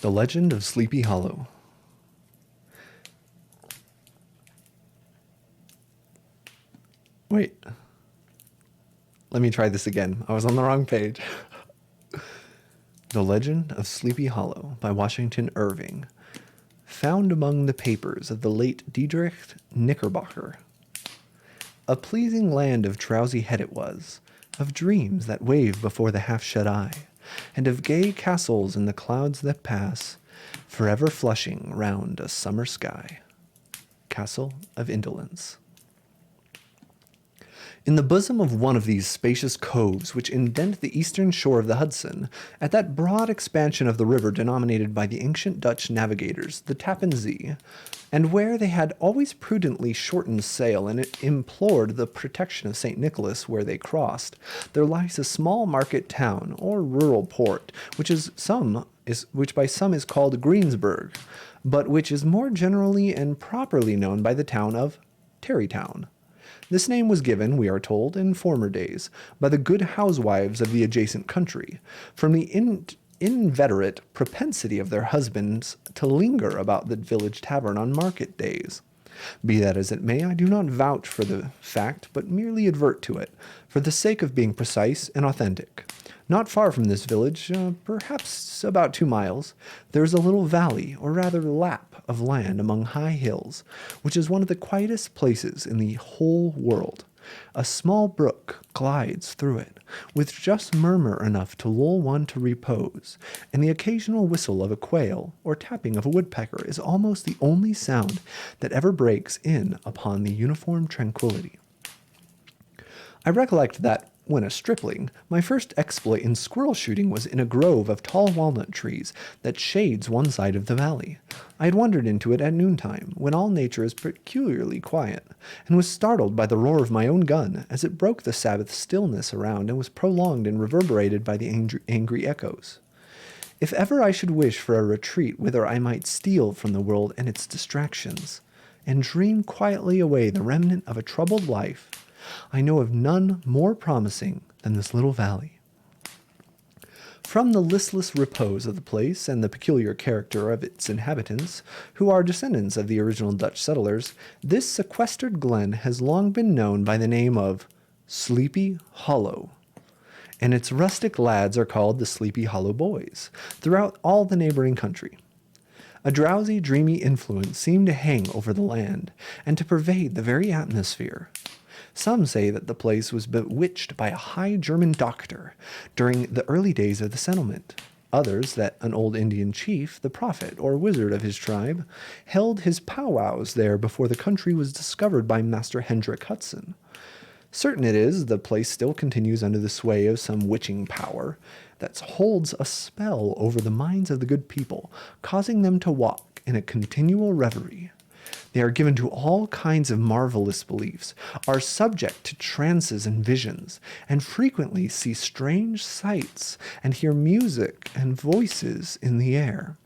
The Legend of Sleepy Hollow. Wait. Let me try this again. I was on the wrong page. The Legend of Sleepy Hollow by Washington Irving. Found among the papers of the late Diedrich Knickerbocker. A pleasing land of drowsy head it was, of dreams that wave before the half-shut eye, and of gay castles in the clouds that pass, forever flushing round a summer sky. Castle of Indolence. In the bosom of one of these spacious coves which indent the eastern shore of the Hudson, at that broad expansion of the river denominated by the ancient Dutch navigators the Tappan Zee, and where they had always prudently shortened sail and implored the protection of St. Nicholas where they crossed, there lies a small market town, or rural port, which by some is called Greensburg, but which is more generally and properly known by the town of Tarrytown. This name was given, we are told, in former days, by the good housewives of the adjacent country, from the inveterate propensity of their husbands to linger about the village tavern on market days. Be that as it may, I do not vouch for the fact, but merely advert to it, for the sake of being precise and authentic. Not far from this village, perhaps about 2 miles, there is a little valley, or rather lap, of land among high hills, which is one of the quietest places in the whole world. A small brook glides through it, with just murmur enough to lull one to repose, and the occasional whistle of a quail or tapping of a woodpecker is almost the only sound that ever breaks in upon the uniform tranquillity. I recollect that, when a stripling, my first exploit in squirrel shooting was in a grove of tall walnut trees that shades one side of the valley. I had wandered into it at noontime, when all nature is peculiarly quiet, and was startled by the roar of my own gun, as it broke the Sabbath stillness around and was prolonged and reverberated by the angry echoes. If ever I should wish for a retreat whither I might steal from the world and its distractions, and dream quietly away the remnant of a troubled life, I know of none more promising than this little valley. From the listless repose of the place and the peculiar character of its inhabitants, who are descendants of the original Dutch settlers, this sequestered glen has long been known by the name of Sleepy Hollow, and its rustic lads are called the Sleepy Hollow Boys throughout all the neighboring country. A drowsy, dreamy influence seemed to hang over the land, and to pervade the very atmosphere. Some say that the place was bewitched by a high German doctor during the early days of the settlement. Others that an old Indian chief, the prophet or wizard of his tribe, held his powwows there before the country was discovered by Master Hendrik Hudson. Certain it is, the place still continues under the sway of some witching power that holds a spell over the minds of the good people, causing them to walk in a continual reverie. They are given to all kinds of marvelous beliefs, are subject to trances and visions, and frequently see strange sights and hear music and voices in the air.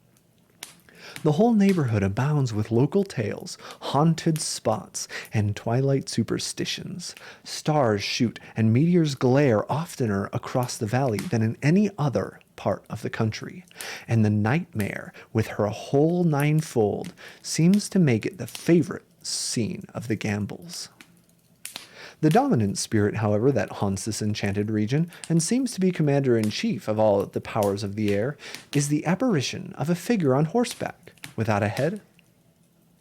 The whole neighborhood abounds with local tales, haunted spots, and twilight superstitions. Stars shoot and meteors glare oftener across the valley than in any other part of the country, and the nightmare, with her whole ninefold, seems to make it the favorite scene of the gambols. The dominant spirit, however, that haunts this enchanted region, and seems to be commander-in-chief of all the powers of the air, is the apparition of a figure on horseback, without a head.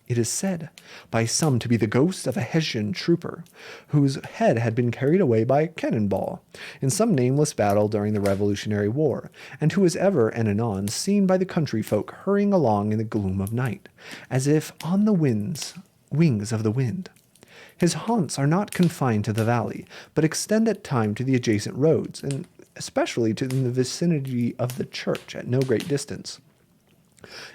It is said by some to be the ghost of a Hessian trooper, whose head had been carried away by a cannonball in some nameless battle during the Revolutionary War, and who is ever and anon seen by the country folk hurrying along in the gloom of night, as if on the wings of the wind. His haunts are not confined to the valley, but extend at times to the adjacent roads, and especially to in the vicinity of the church at no great distance.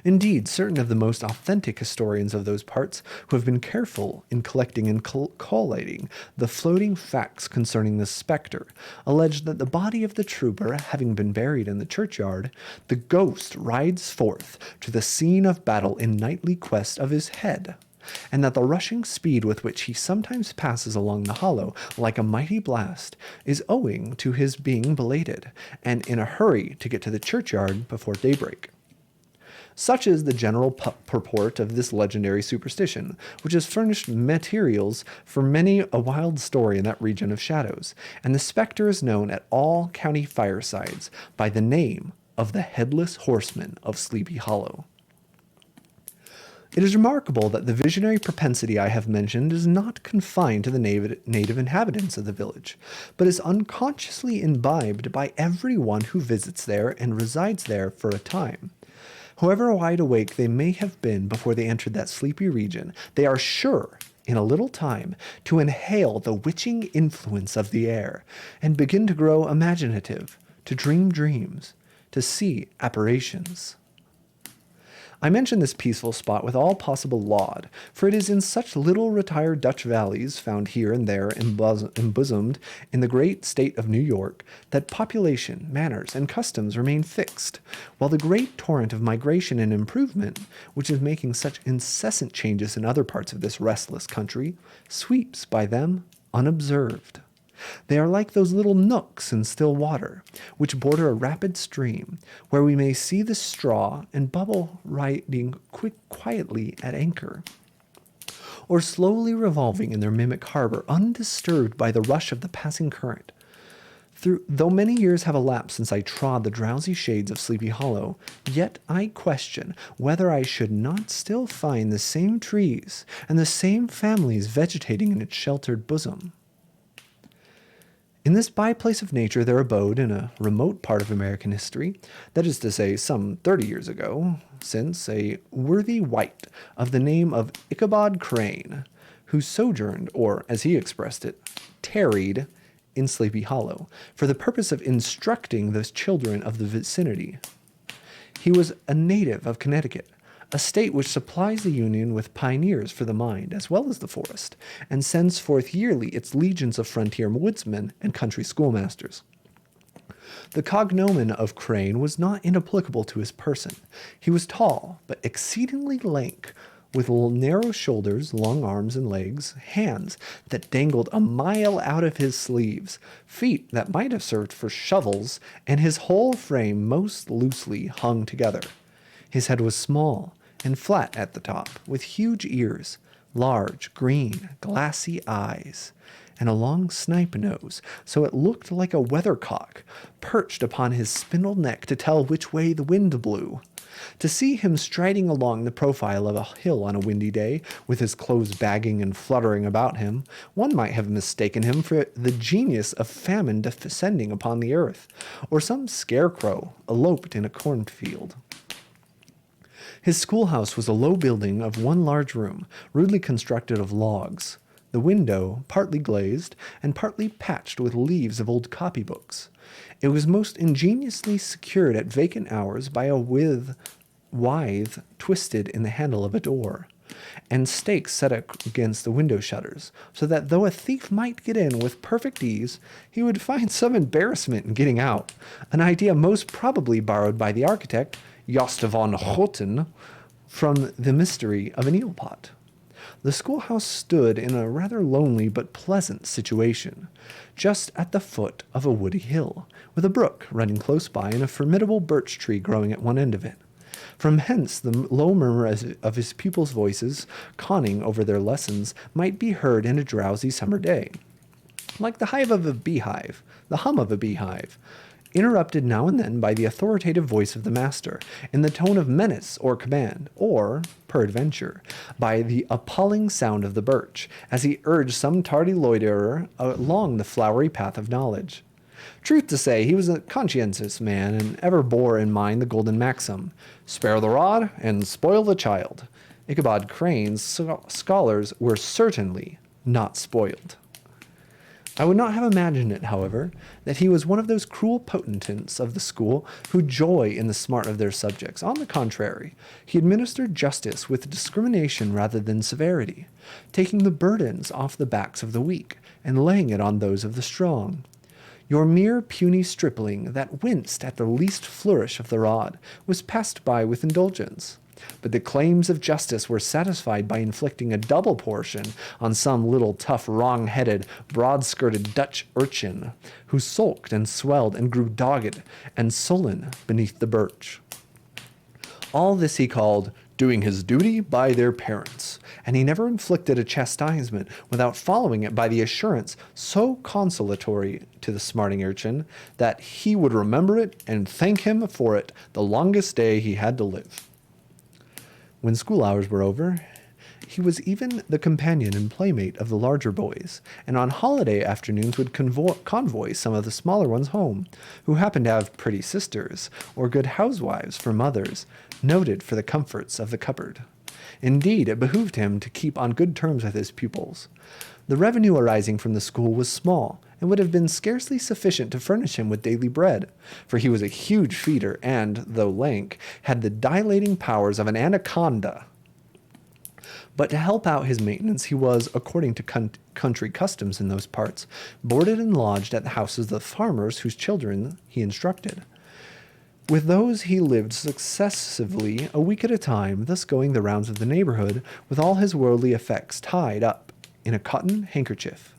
Indeed, certain of the most authentic historians of those parts, who have been careful in collecting and collating the floating facts concerning this spectre, allege that the body of the trooper having been buried in the churchyard, the ghost rides forth to the scene of battle in nightly quest of his head, and that the rushing speed with which he sometimes passes along the hollow like a mighty blast is owing to his being belated, and in a hurry to get to the churchyard before daybreak. Such is the general purport of this legendary superstition, which has furnished materials for many a wild story in that region of shadows, and the spectre is known at all county firesides by the name of the Headless Horseman of Sleepy Hollow. It is remarkable that the visionary propensity I have mentioned is not confined to the native inhabitants of the village, but is unconsciously imbibed by every one who visits there and resides there for a time. However wide awake they may have been before they entered that sleepy region, they are sure, in a little time, to inhale the witching influence of the air, and begin to grow imaginative, to dream dreams, to see apparitions. I mention this peaceful spot with all possible laud, for it is in such little retired Dutch valleys, found here and there embosomed in the great state of New York, that population, manners, and customs remain fixed, while the great torrent of migration and improvement, which is making such incessant changes in other parts of this restless country, sweeps by them unobserved. They are like those little nooks in still water, which border a rapid stream, where we may see the straw and bubble riding quietly at anchor, or slowly revolving in their mimic harbor, undisturbed by the rush of the passing current. Though many years have elapsed since I trod the drowsy shades of Sleepy Hollow, yet I question whether I should not still find the same trees and the same families vegetating in its sheltered bosom. In this by-place of nature there abode, in a remote part of American history, that is to say some 30 years ago, since, a worthy wight of the name of Ichabod Crane, who sojourned, or, as he expressed it, tarried, in Sleepy Hollow, for the purpose of instructing the children of the vicinity. He was a native of Connecticut, a state which supplies the Union with pioneers for the mind as well as the forest, and sends forth yearly its legions of frontier woodsmen and country schoolmasters. The cognomen of Crane was not inapplicable to his person. He was tall, but exceedingly lank, with narrow shoulders, long arms and legs, hands that dangled a mile out of his sleeves, feet that might have served for shovels, and his whole frame most loosely hung together. His head was small and flat at the top, with huge ears, large, green, glassy eyes, and a long snipe nose, so it looked like a weathercock perched upon his spindle neck to tell which way the wind blew. To see him striding along the profile of a hill on a windy day, with his clothes bagging and fluttering about him, one might have mistaken him for the genius of famine descending upon the earth, or some scarecrow eloped in a cornfield. His schoolhouse was a low building of one large room, rudely constructed of logs, the window partly glazed and partly patched with leaves of old copybooks. It was most ingeniously secured at vacant hours by a withe twisted in the handle of a door, and stakes set against the window shutters, so that though a thief might get in with perfect ease, he would find some embarrassment in getting out, an idea most probably borrowed by the architect, Jost van Houten, from the mystery of an eel pot. The schoolhouse stood in a rather lonely but pleasant situation, just at the foot of a woody hill, with a brook running close by and a formidable birch tree growing at one end of it. From hence the low murmur of his pupils' voices, conning over their lessons, might be heard in a drowsy summer day, like the hum of a beehive, interrupted now and then by the authoritative voice of the master, in the tone of menace or command, or, peradventure, by the appalling sound of the birch, as he urged some tardy loiterer along the flowery path of knowledge. Truth to say, he was a conscientious man, and ever bore in mind the golden maxim, spare the rod and spoil the child. Ichabod Crane's scholars were certainly not spoiled. I would not have imagined it, however, that he was one of those cruel potentates of the school who joy in the smart of their subjects. On the contrary, he administered justice with discrimination rather than severity, taking the burdens off the backs of the weak and laying it on those of the strong. Your mere puny stripling that winced at the least flourish of the rod was passed by with indulgence. But the claims of justice were satisfied by inflicting a double portion on some little tough, wrong-headed, broad-skirted Dutch urchin, who sulked and swelled and grew dogged and sullen beneath the birch. All this he called doing his duty by their parents, and he never inflicted a chastisement without following it by the assurance so consolatory to the smarting urchin that he would remember it and thank him for it the longest day he had to live. When school hours were over, he was even the companion and playmate of the larger boys, and on holiday afternoons would convoy some of the smaller ones home, who happened to have pretty sisters, or good housewives for mothers, noted for the comforts of the cupboard. Indeed, it behooved him to keep on good terms with his pupils. The revenue arising from the school was small, and would have been scarcely sufficient to furnish him with daily bread, for he was a huge feeder, and, though lank, had the dilating powers of an anaconda. But to help out his maintenance, he was, according to country customs in those parts, boarded and lodged at the houses of the farmers whose children he instructed. With those he lived successively a week at a time, thus going the rounds of the neighborhood with all his worldly effects tied up in a cotton handkerchief.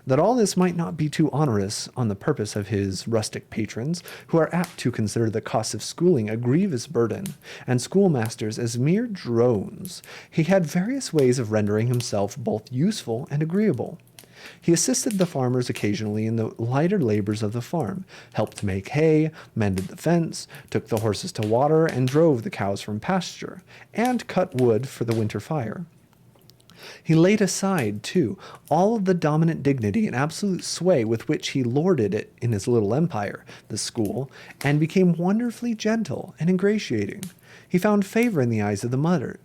That all this might not be too onerous on the purpose of his rustic patrons, who are apt to consider the cost of schooling a grievous burden, and schoolmasters as mere drones, he had various ways of rendering himself both useful and agreeable. He assisted the farmers occasionally in the lighter labors of the farm, helped to make hay, mended the fence, took the horses to water, and drove the cows from pasture, and cut wood for the winter fire. He laid aside, too, all of the dominant dignity and absolute sway with which he lorded it in his little empire, the school, and became wonderfully gentle and ingratiating. He found favor in the eyes of the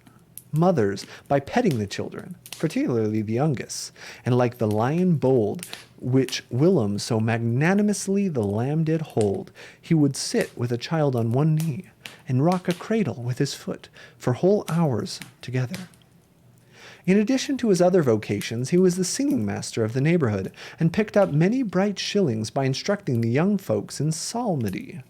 mothers by petting the children, particularly the youngest, and like the lion bold, which whilom so magnanimously the lamb did hold, he would sit with a child on one knee, and rock a cradle with his foot, for whole hours together. In addition to his other vocations, he was the singing master of the neighborhood, and picked up many bright shillings by instructing the young folks in psalmody.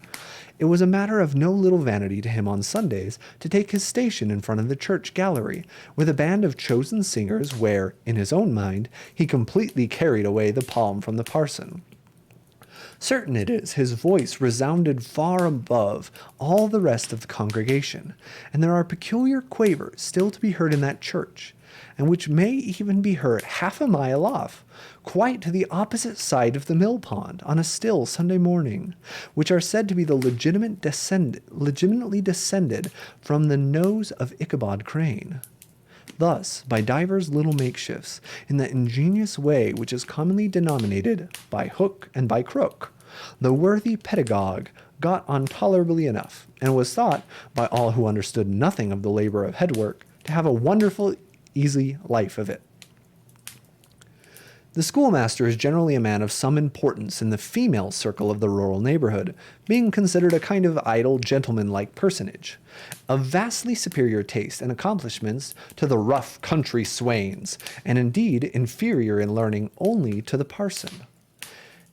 It was a matter of no little vanity to him on Sundays to take his station in front of the church gallery, with a band of chosen singers, where, in his own mind, he completely carried away the palm from the parson. Certain it is, his voice resounded far above all the rest of the congregation, and there are peculiar quavers still to be heard in that church, and which may even be heard half a mile off, quite to the opposite side of the mill pond, on a still Sunday morning, which are said to be the legitimately descended from the nose of Ichabod Crane. Thus, by divers little makeshifts, in that ingenious way which is commonly denominated by hook and by crook, the worthy pedagogue got on tolerably enough, and was thought, by all who understood nothing of the labor of headwork, to have a wonderful easy life of it. The schoolmaster is generally a man of some importance in the female circle of the rural neighborhood, being considered a kind of idle, gentleman-like personage, of vastly superior taste and accomplishments to the rough country swains, and indeed inferior in learning only to the parson.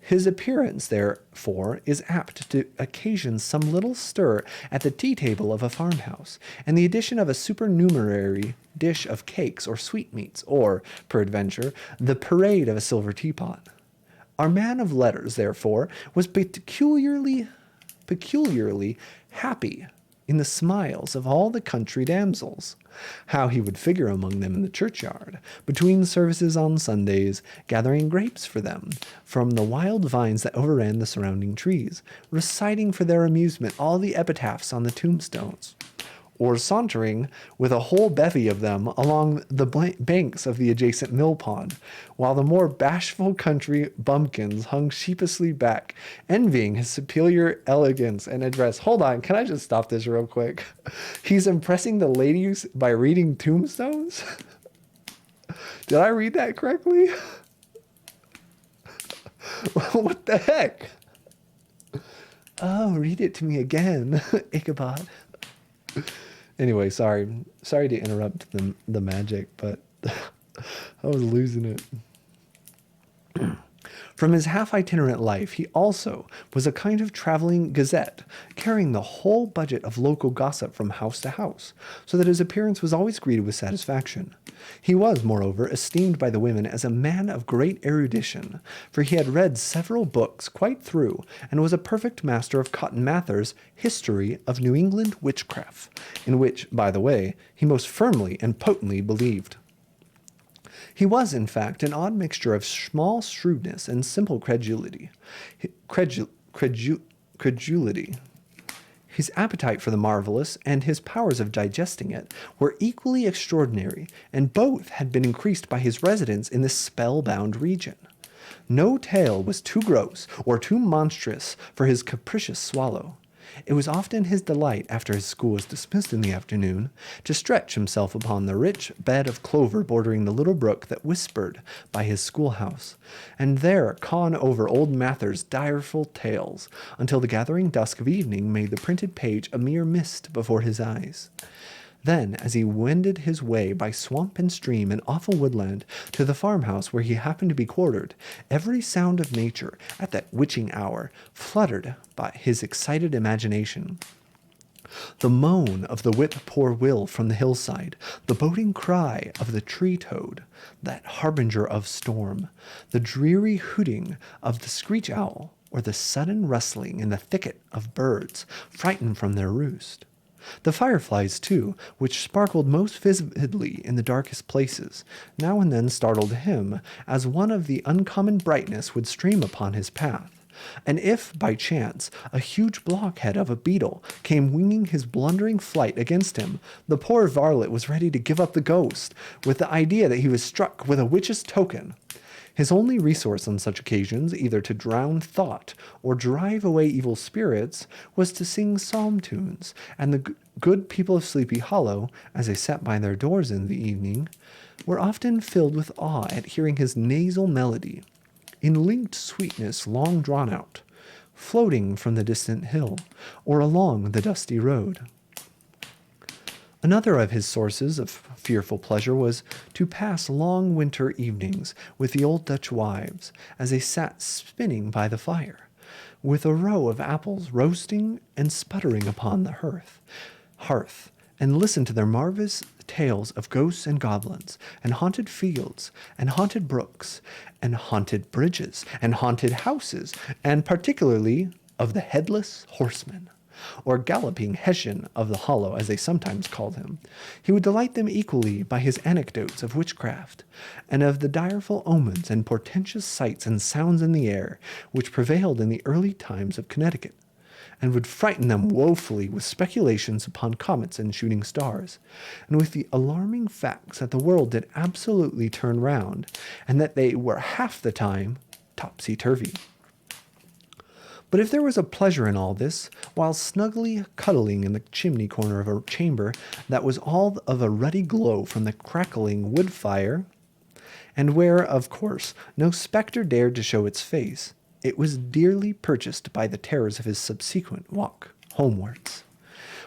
His appearance, therefore, is apt to occasion some little stir at the tea-table of a farmhouse, and the addition of a supernumerary dish of cakes or sweetmeats, or, peradventure, the parade of a silver teapot. Our man of letters, therefore, was peculiarly happy in the smiles of all the country damsels. How he would figure among them in the churchyard, between services on Sundays, gathering grapes for them from the wild vines that overran the surrounding trees, reciting for their amusement all the epitaphs on the tombstones, or sauntering with a whole bevy of them along the banks of the adjacent mill pond, while the more bashful country bumpkins hung sheepishly back, envying his superior elegance and address. Hold on, can I just stop this real quick? He's impressing the ladies by reading tombstones? Did I read that correctly? What the heck? Oh, read it to me again, Ichabod. Anyway, sorry to interrupt the magic, but I was losing it. From his half-itinerant life, he also was a kind of traveling gazette, carrying the whole budget of local gossip from house to house, so that his appearance was always greeted with satisfaction. He was, moreover, esteemed by the women as a man of great erudition, for he had read several books quite through, and was a perfect master of Cotton Mather's History of New England Witchcraft, in which, by the way, he most firmly and potently believed. He was, in fact, an odd mixture of small shrewdness and simple credulity. Credulity. His appetite for the marvelous and his powers of digesting it were equally extraordinary, and both had been increased by his residence in this spellbound region. No tale was too gross or too monstrous for his capricious swallow. It was often his delight, after his school was dismissed in the afternoon, to stretch himself upon the rich bed of clover bordering the little brook that whispered by his schoolhouse, and there con over old Mather's direful tales, until the gathering dusk of evening made the printed page a mere mist before his eyes. Then, as he wended his way by swamp and stream and awful woodland to the farmhouse where he happened to be quartered, every sound of nature, at that witching hour, fluttered by his excited imagination. The moan of the whip-poor-will from the hillside, the boding cry of the tree-toad, that harbinger of storm, the dreary hooting of the screech-owl, or the sudden rustling in the thicket of birds frightened from their roost. The fireflies, too, which sparkled most vividly in the darkest places, now and then startled him, as one of the uncommon brightness would stream upon his path. And if, by chance, a huge blockhead of a beetle came winging his blundering flight against him, the poor varlet was ready to give up the ghost, with the idea that he was struck with a witch's token. His only resource on such occasions, either to drown thought or drive away evil spirits, was to sing psalm tunes, and the good people of Sleepy Hollow, as they sat by their doors in the evening, were often filled with awe at hearing his nasal melody, in linked sweetness long drawn out, floating from the distant hill, or along the dusty road. Another of his sources of fearful pleasure was to pass long winter evenings with the old Dutch wives, as they sat spinning by the fire, with a row of apples roasting and sputtering upon the hearth, and listen to their marvelous tales of ghosts and goblins, and haunted fields, and haunted brooks, and haunted bridges, and haunted houses, and particularly of the headless horseman, or galloping Hessian of the hollow, as they sometimes called him. He would delight them equally by his anecdotes of witchcraft, and of the direful omens and portentous sights and sounds in the air, which prevailed in the early times of Connecticut, and would frighten them woefully with speculations upon comets and shooting stars, and with the alarming facts that the world did absolutely turn round, and that they were half the time topsy-turvy. But if there was a pleasure in all this, while snugly cuddling in the chimney corner of a chamber that was all of a ruddy glow from the crackling wood fire, and where, of course, no spectre dared to show its face, it was dearly purchased by the terrors of his subsequent walk homewards.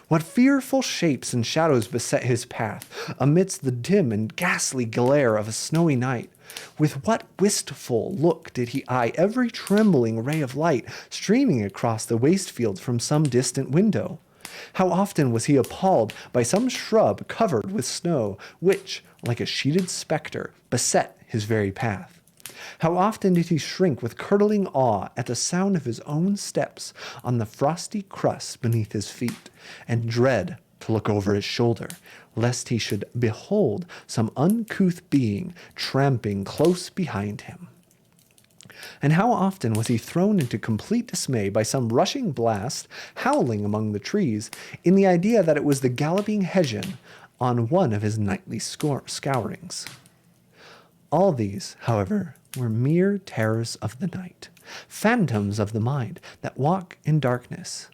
What fearful shapes and shadows beset his path, amidst the dim and ghastly glare of a snowy night! With what wistful look did he eye every trembling ray of light streaming across the waste fields from some distant window! How often was he appalled by some shrub covered with snow, which, like a sheeted spectre, beset his very path! How often did he shrink with curdling awe at the sound of his own steps on the frosty crust beneath his feet, and dread to look over his shoulder, lest he should behold some uncouth being tramping close behind him. And how often was he thrown into complete dismay by some rushing blast howling among the trees, in the idea that it was the galloping Hessian on one of his nightly scourings. All these, however, were mere terrors of the night, phantoms of the mind that walk in darkness.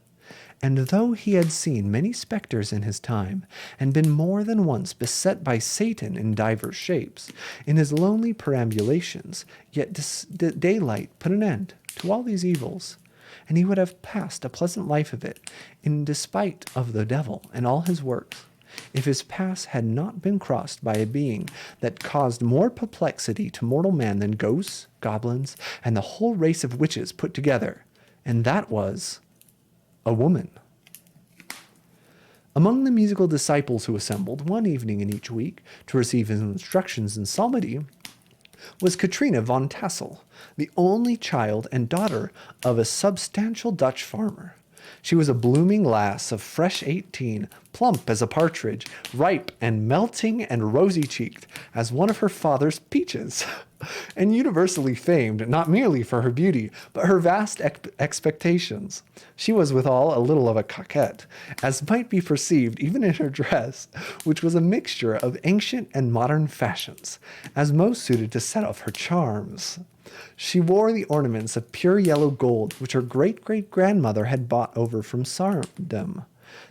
And though he had seen many spectres in his time, and been more than once beset by Satan in divers shapes, in his lonely perambulations, yet daylight put an end to all these evils, and he would have passed a pleasant life of it, in despite of the devil and all his works, if his paths had not been crossed by a being that caused more perplexity to mortal man than ghosts, goblins, and the whole race of witches put together, and that was a woman. Among the musical disciples who assembled one evening in each week to receive his instructions in psalmody was Katrina von Tassel, the only child and daughter of a substantial Dutch farmer. She was a blooming lass of fresh 18, plump as a partridge, ripe and melting and rosy-cheeked as one of her father's peaches, and universally famed not merely for her beauty, but her vast expectations. She was withal a little of a coquette, as might be perceived even in her dress, which was a mixture of ancient and modern fashions, as most suited to set off her charms. She wore the ornaments of pure yellow gold which her great-great-grandmother had bought over from Saardam,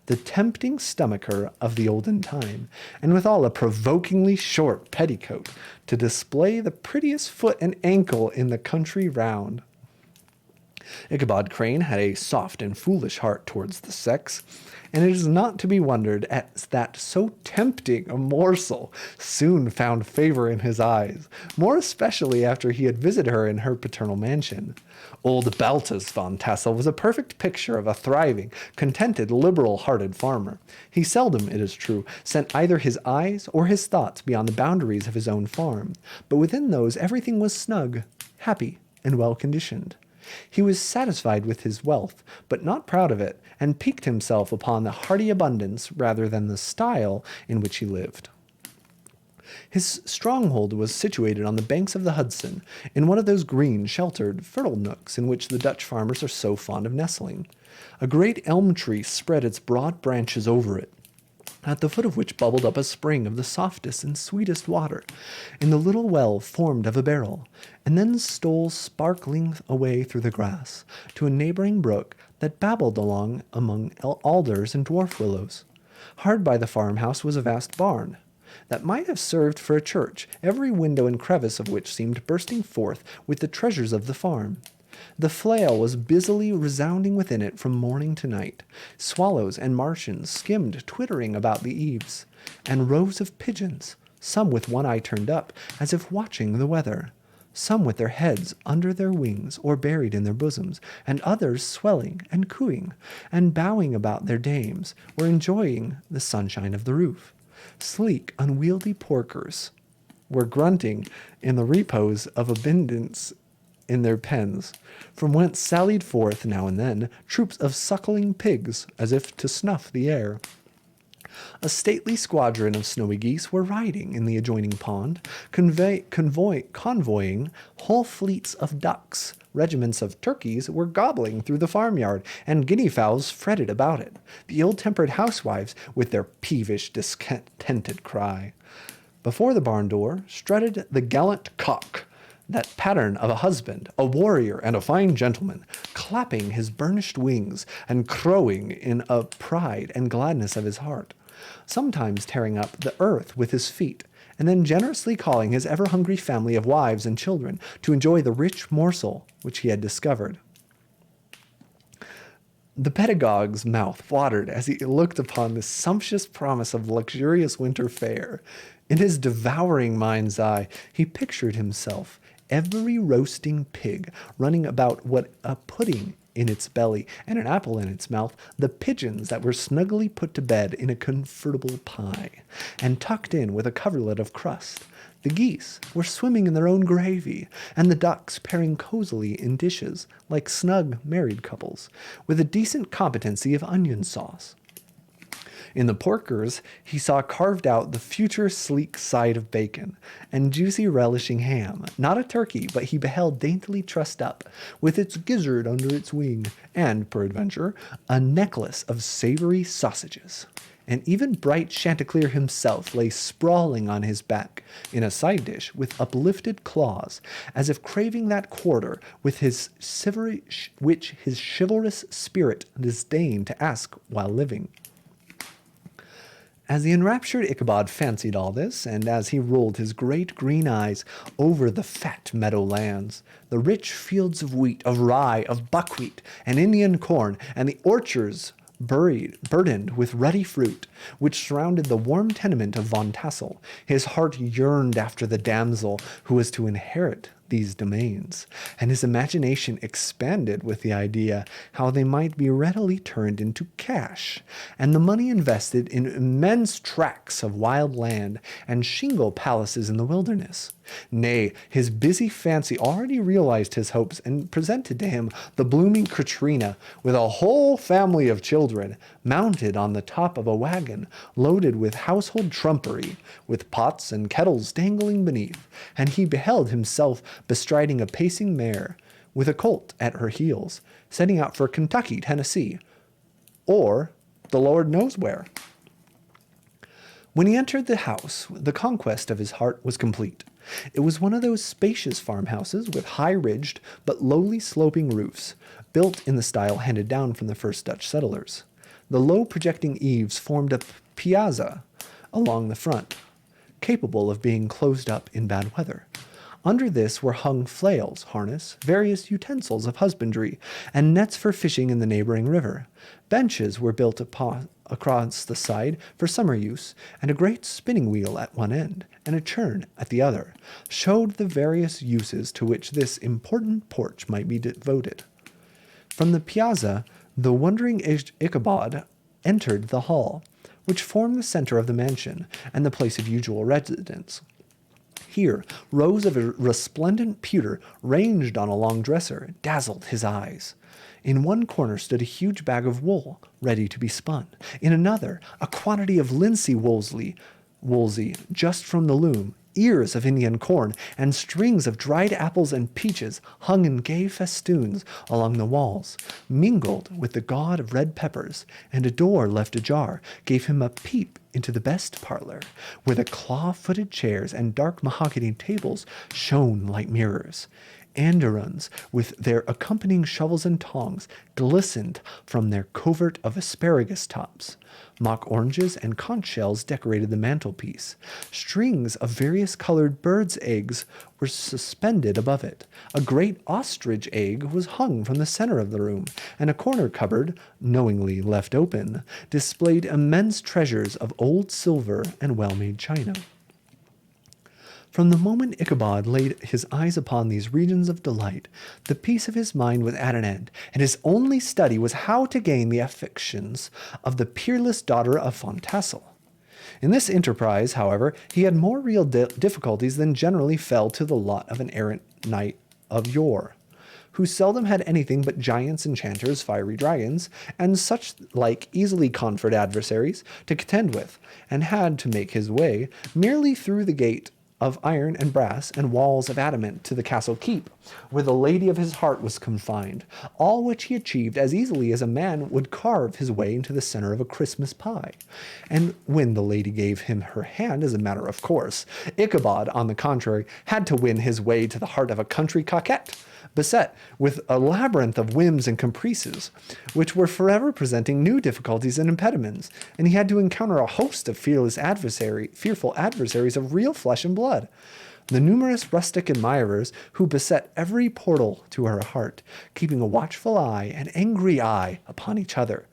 the tempting stomacher of the olden time, and withal a provokingly short petticoat to display the prettiest foot and ankle in the country round. Ichabod Crane had a soft and foolish heart towards the sex, and it is not to be wondered at that so tempting a morsel soon found favor in his eyes, more especially after he had visited her in her paternal mansion. Old Baltus von Tassel was a perfect picture of a thriving, contented, liberal-hearted farmer. He seldom, it is true, sent either his eyes or his thoughts beyond the boundaries of his own farm, but within those everything was snug, happy, and well-conditioned. He was satisfied with his wealth, but not proud of it, and piqued himself upon the hearty abundance rather than the style in which he lived. His stronghold was situated on the banks of the Hudson, in one of those green, sheltered, fertile nooks in which the Dutch farmers are so fond of nestling. A great elm tree spread its broad branches over it, at the foot of which bubbled up a spring of the softest and sweetest water, in the little well formed of a barrel, and then stole sparkling away through the grass to a neighboring brook that babbled along among alders and dwarf willows. Hard by the farmhouse was a vast barn, that might have served for a church, every window and crevice of which seemed bursting forth with the treasures of the farm. The flail was busily resounding within it from morning to night. Swallows and martins skimmed twittering about the eaves, and rows of pigeons, some with one eye turned up, as if watching the weather, some with their heads under their wings or buried in their bosoms, and others swelling and cooing and bowing about their dames, were enjoying the sunshine of the roof. Sleek, unwieldy porkers were grunting in the repose of abundance in their pens, from whence sallied forth now and then troops of suckling pigs, as if to snuff the air. A stately squadron of snowy geese were riding in the adjoining pond, convoying whole fleets of ducks. Regiments of turkeys were gobbling through the farmyard, and guinea fowls fretted about it, the ill-tempered housewives with their peevish, discontented cry. Before the barn door strutted the gallant cock, that pattern of a husband, a warrior, and a fine gentleman, clapping his burnished wings and crowing in a pride and gladness of his heart, sometimes tearing up the earth with his feet, and then generously calling his ever-hungry family of wives and children to enjoy the rich morsel which he had discovered. The pedagogue's mouth watered as he looked upon this sumptuous promise of luxurious winter fare. In his devouring mind's eye, he pictured himself every roasting pig running about with a pudding in its belly and an apple in its mouth, the pigeons that were snugly put to bed in a comfortable pie, and tucked in with a coverlet of crust. The geese were swimming in their own gravy, and the ducks pairing cozily in dishes, like snug married couples, with a decent competency of onion sauce. In the porkers, he saw carved out the future sleek side of bacon, and juicy relishing ham, not a turkey, but he beheld daintily trussed up, with its gizzard under its wing, and, peradventure, a necklace of savory sausages. And even bright Chanticleer himself lay sprawling on his back, in a side dish, with uplifted claws, as if craving that quarter which his chivalrous spirit disdained to ask while living. As the enraptured Ichabod fancied all this, and as he rolled his great green eyes over the fat meadow lands, the rich fields of wheat, of rye, of buckwheat, and Indian corn, and the orchards burdened with ruddy fruit, which surrounded the warm tenement of Von Tassel. His heart yearned after the damsel who was to inherit these domains, and his imagination expanded with the idea how they might be readily turned into cash, and the money invested in immense tracts of wild land and shingle palaces in the wilderness. Nay, his busy fancy already realized his hopes and presented to him the blooming Katrina with a whole family of children mounted on the top of a wagon loaded with household trumpery, with pots and kettles dangling beneath, and he beheld himself bestriding a pacing mare with a colt at her heels, setting out for Kentucky, Tennessee, or the Lord knows where. When he entered the house, the conquest of his heart was complete. It was one of those spacious farmhouses with high-ridged but lowly sloping roofs, built in the style handed down from the first Dutch settlers. The low projecting eaves formed a piazza along the front, capable of being closed up in bad weather. Under this were hung flails, harness, various utensils of husbandry, and nets for fishing in the neighboring river. Benches were built across the side for summer use, and a great spinning wheel at one end, and a churn at the other, showed the various uses to which this important porch might be devoted. From the piazza, the wondering Ichabod entered the hall, which formed the center of the mansion, and the place of usual residence. Here, rows of resplendent pewter, ranged on a long dresser, dazzled his eyes. In one corner stood a huge bag of wool, ready to be spun. In another, a quantity of linsey woolsey, just from the loom, ears of Indian corn, and strings of dried apples and peaches hung in gay festoons along the walls, mingled with the gaud of red peppers, and a door left ajar gave him a peep into the best parlor, where the claw-footed chairs and dark mahogany tables shone like mirrors. Andirons, with their accompanying shovels and tongs, glistened from their covert of asparagus tops. Mock oranges and conch shells decorated the mantelpiece. Strings of various colored birds' eggs were suspended above it. A great ostrich egg was hung from the center of the room, and a corner cupboard, knowingly left open, displayed immense treasures of old silver and well-made china. From the moment Ichabod laid his eyes upon these regions of delight, the peace of his mind was at an end, and his only study was how to gain the affections of the peerless daughter of Von Tassel. In this enterprise, however, he had more real difficulties than generally fell to the lot of an errant knight of yore, who seldom had anything but giants, enchanters, fiery dragons, and such like easily conquered adversaries to contend with, and had to make his way merely through the gate of iron and brass and walls of adamant to the castle keep, where the lady of his heart was confined, all which he achieved as easily as a man would carve his way into the center of a Christmas pie. And when the lady gave him her hand as a matter of course, Ichabod, on the contrary, had to win his way to the heart of a country coquette, beset with a labyrinth of whims and caprices, which were forever presenting new difficulties and impediments, and he had to encounter a host of fearful adversaries of real flesh and blood. The numerous rustic admirers who beset every portal to her heart, keeping a watchful eye and angry eye upon each other,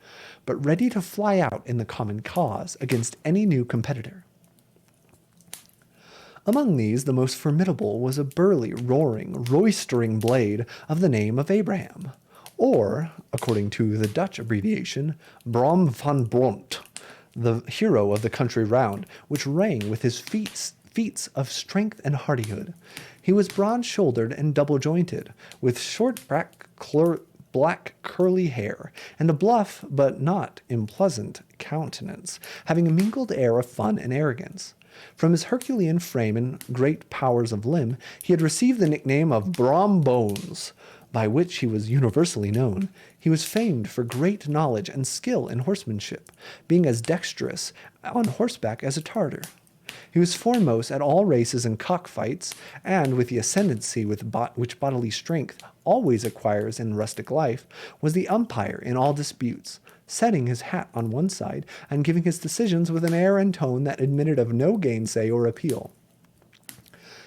but ready to fly out in the common cause against any new competitor. Among these, the most formidable was a burly, roaring, roistering blade of the name of Abraham, or, according to the Dutch abbreviation, Brom van Bront, the hero of the country round, which rang with his feats of strength and hardihood. He was broad-shouldered and double-jointed, with short black curly hair, and a bluff but not unpleasant countenance, having a mingled air of fun and arrogance. From his Herculean frame and great powers of limb, he had received the nickname of Brom Bones, by which he was universally known. He was famed for great knowledge and skill in horsemanship, being as dexterous on horseback as a Tartar. He was foremost at all races and cockfights, and with the ascendancy which bodily strength always acquires in rustic life, was the umpire in all disputes, setting his hat on one side and giving his decisions with an air and tone that admitted of no gainsay or appeal.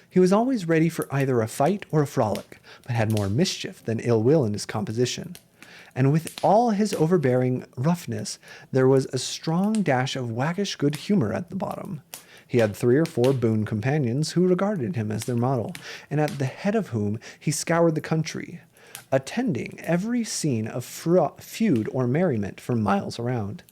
He was always ready for either a fight or a frolic, but had more mischief than ill will in his composition. and with all his overbearing roughness, there was a strong dash of waggish good humor at the bottom. He had 3 or 4 boon companions who regarded him as their model, and at the head of whom he scoured the country, attending every scene of feud or merriment for miles around.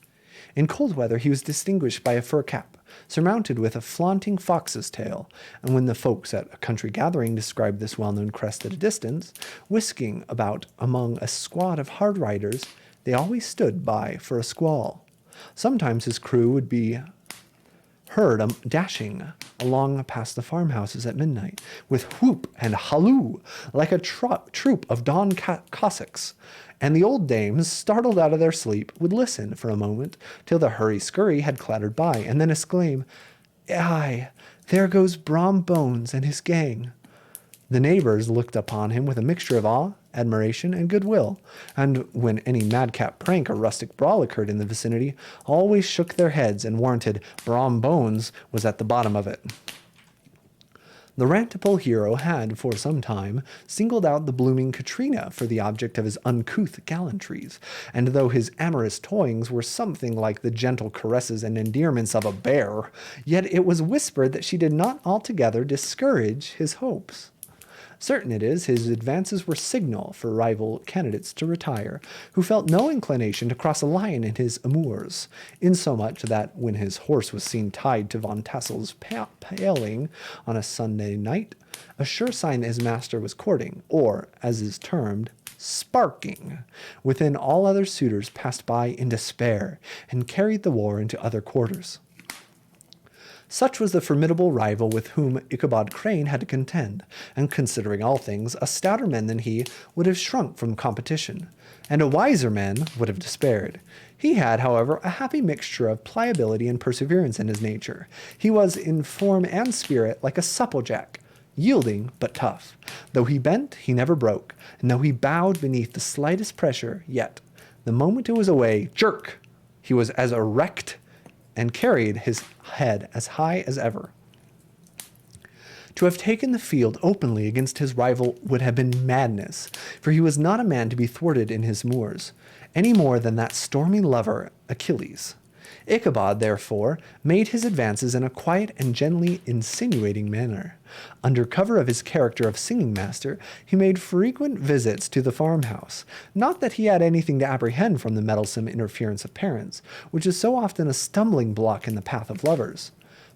In cold weather he was distinguished by a fur cap, surmounted with a flaunting fox's tail, and when the folks at a country gathering described this well-known crest at a distance, whisking about among a squad of hard riders, they always stood by for a squall. Sometimes his crew would be heard dashing along past the farmhouses at midnight, with whoop and halloo, like a troop of Don Cossacks, and the old dames, startled out of their sleep, would listen for a moment till the hurry-scurry had clattered by, and then exclaim, "Aye, there goes Brom Bones and his gang." The neighbors looked upon him with a mixture of awe, admiration, and goodwill, and when any madcap prank or rustic brawl occurred in the vicinity, always shook their heads and warranted Brom Bones was at the bottom of it. The rantipole hero had, for some time, singled out the blooming Katrina for the object of his uncouth gallantries, and though his amorous toyings were something like the gentle caresses and endearments of a bear, yet it was whispered that she did not altogether discourage his hopes. Certain it is, his advances were signal for rival candidates to retire, who felt no inclination to cross a line in his amours, insomuch that when his horse was seen tied to Von Tassel's paling on a Sunday night, a sure sign that his master was courting, or, as is termed, sparking, within all other suitors passed by in despair, and carried the war into other quarters. Such was the formidable rival with whom Ichabod Crane had to contend, and considering all things, a stouter man than he would have shrunk from competition, and a wiser man would have despaired. He had, however, a happy mixture of pliability and perseverance in his nature. He was in form and spirit like a supplejack, yielding but tough. Though he bent, he never broke, and though he bowed beneath the slightest pressure, yet, the moment it was away, jerk, he was as erect and carried his head as high as ever. To have taken the field openly against his rival would have been madness, for he was not a man to be thwarted in his moors, any more than that stormy lover Achilles. Ichabod, therefore, made his advances in a quiet and gently insinuating manner. Under cover of his character of singing master, he made frequent visits to the farmhouse. Not that he had anything to apprehend from the meddlesome interference of parents, which is so often a stumbling block in the path of lovers.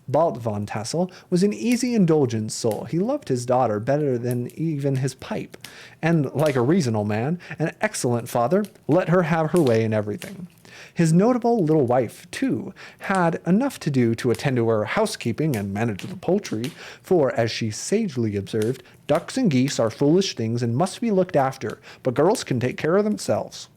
Balt von Tassel was an easy, indulgent soul. He loved his daughter better than even his pipe, and, like a reasonable man, an excellent father, let her have her way in everything. His notable little wife, too, had enough to do to attend to her housekeeping and manage the poultry, for, as she sagely observed, ducks and geese are foolish things and must be looked after, but girls can take care of themselves.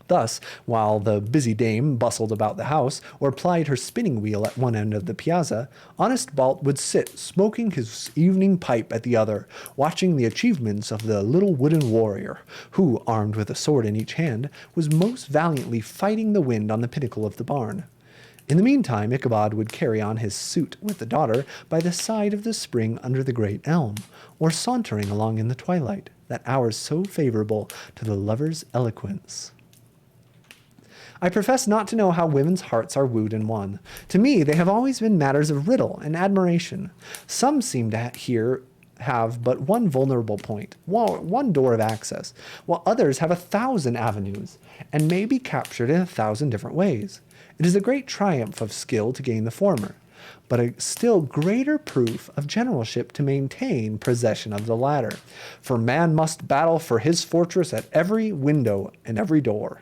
Thus, while the busy dame bustled about the house, or plied her spinning wheel at one end of the piazza, honest Balt would sit smoking his evening pipe at the other, watching the achievements of the little wooden warrior, who, armed with a sword in each hand, was most valiantly fighting the wind on the pinnacle of the barn. In the meantime, Ichabod would carry on his suit with the daughter by the side of the spring under the great elm, or sauntering along in the twilight, that hour so favorable to the lover's eloquence. I profess not to know how women's hearts are wooed and won. To me, they have always been matters of riddle and admiration. Some seem to have but one vulnerable point, one door of access, while others have 1,000 avenues, and may be captured in 1,000 different ways. It is a great triumph of skill to gain the former, but a still greater proof of generalship to maintain possession of the latter, for man must battle for his fortress at every window and every door.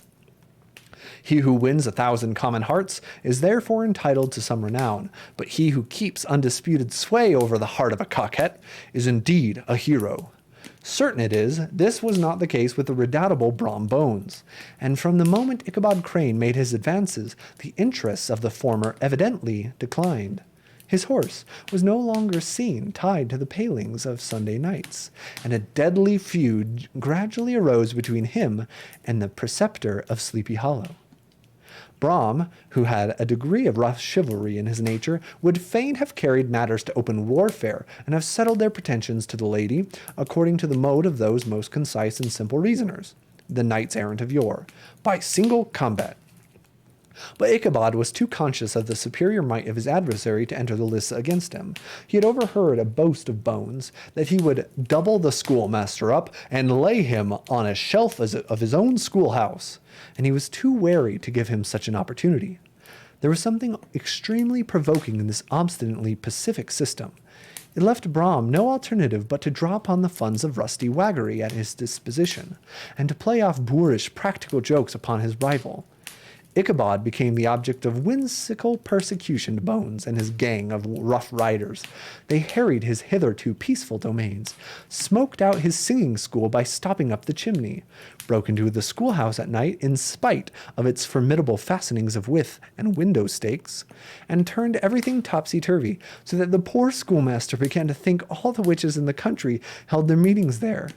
He who wins 1,000 common hearts is therefore entitled to some renown, but he who keeps undisputed sway over the heart of a coquette is indeed a hero. Certain it is, this was not the case with the redoubtable Brom Bones, and from the moment Ichabod Crane made his advances, the interests of the former evidently declined. His horse was no longer seen tied to the palings of Sunday nights, and a deadly feud gradually arose between him and the preceptor of Sleepy Hollow. Brom, who had a degree of rough chivalry in his nature, would fain have carried matters to open warfare, and have settled their pretensions to the lady according to the mode of those most concise and simple reasoners. the knights errant of yore, by single combat. But Ichabod was too conscious of the superior might of his adversary to enter the lists against him. He had overheard a boast of Bones that he would double the schoolmaster up and lay him on a shelf of his own schoolhouse, and he was too wary to give him such an opportunity. There was something extremely provoking in this obstinately pacific system. It left Brom no alternative but to draw upon the funds of rusty waggery at his disposition, and to play off boorish practical jokes upon his rival. Ichabod became the object of whimsical persecution to Bones and his gang of rough riders. They harried his hitherto peaceful domains, smoked out his singing school by stopping up the chimney, broke into the schoolhouse at night in spite of its formidable fastenings of withe and window stakes, and turned everything topsy-turvy, so that the poor schoolmaster began to think all the witches in the country held their meetings there.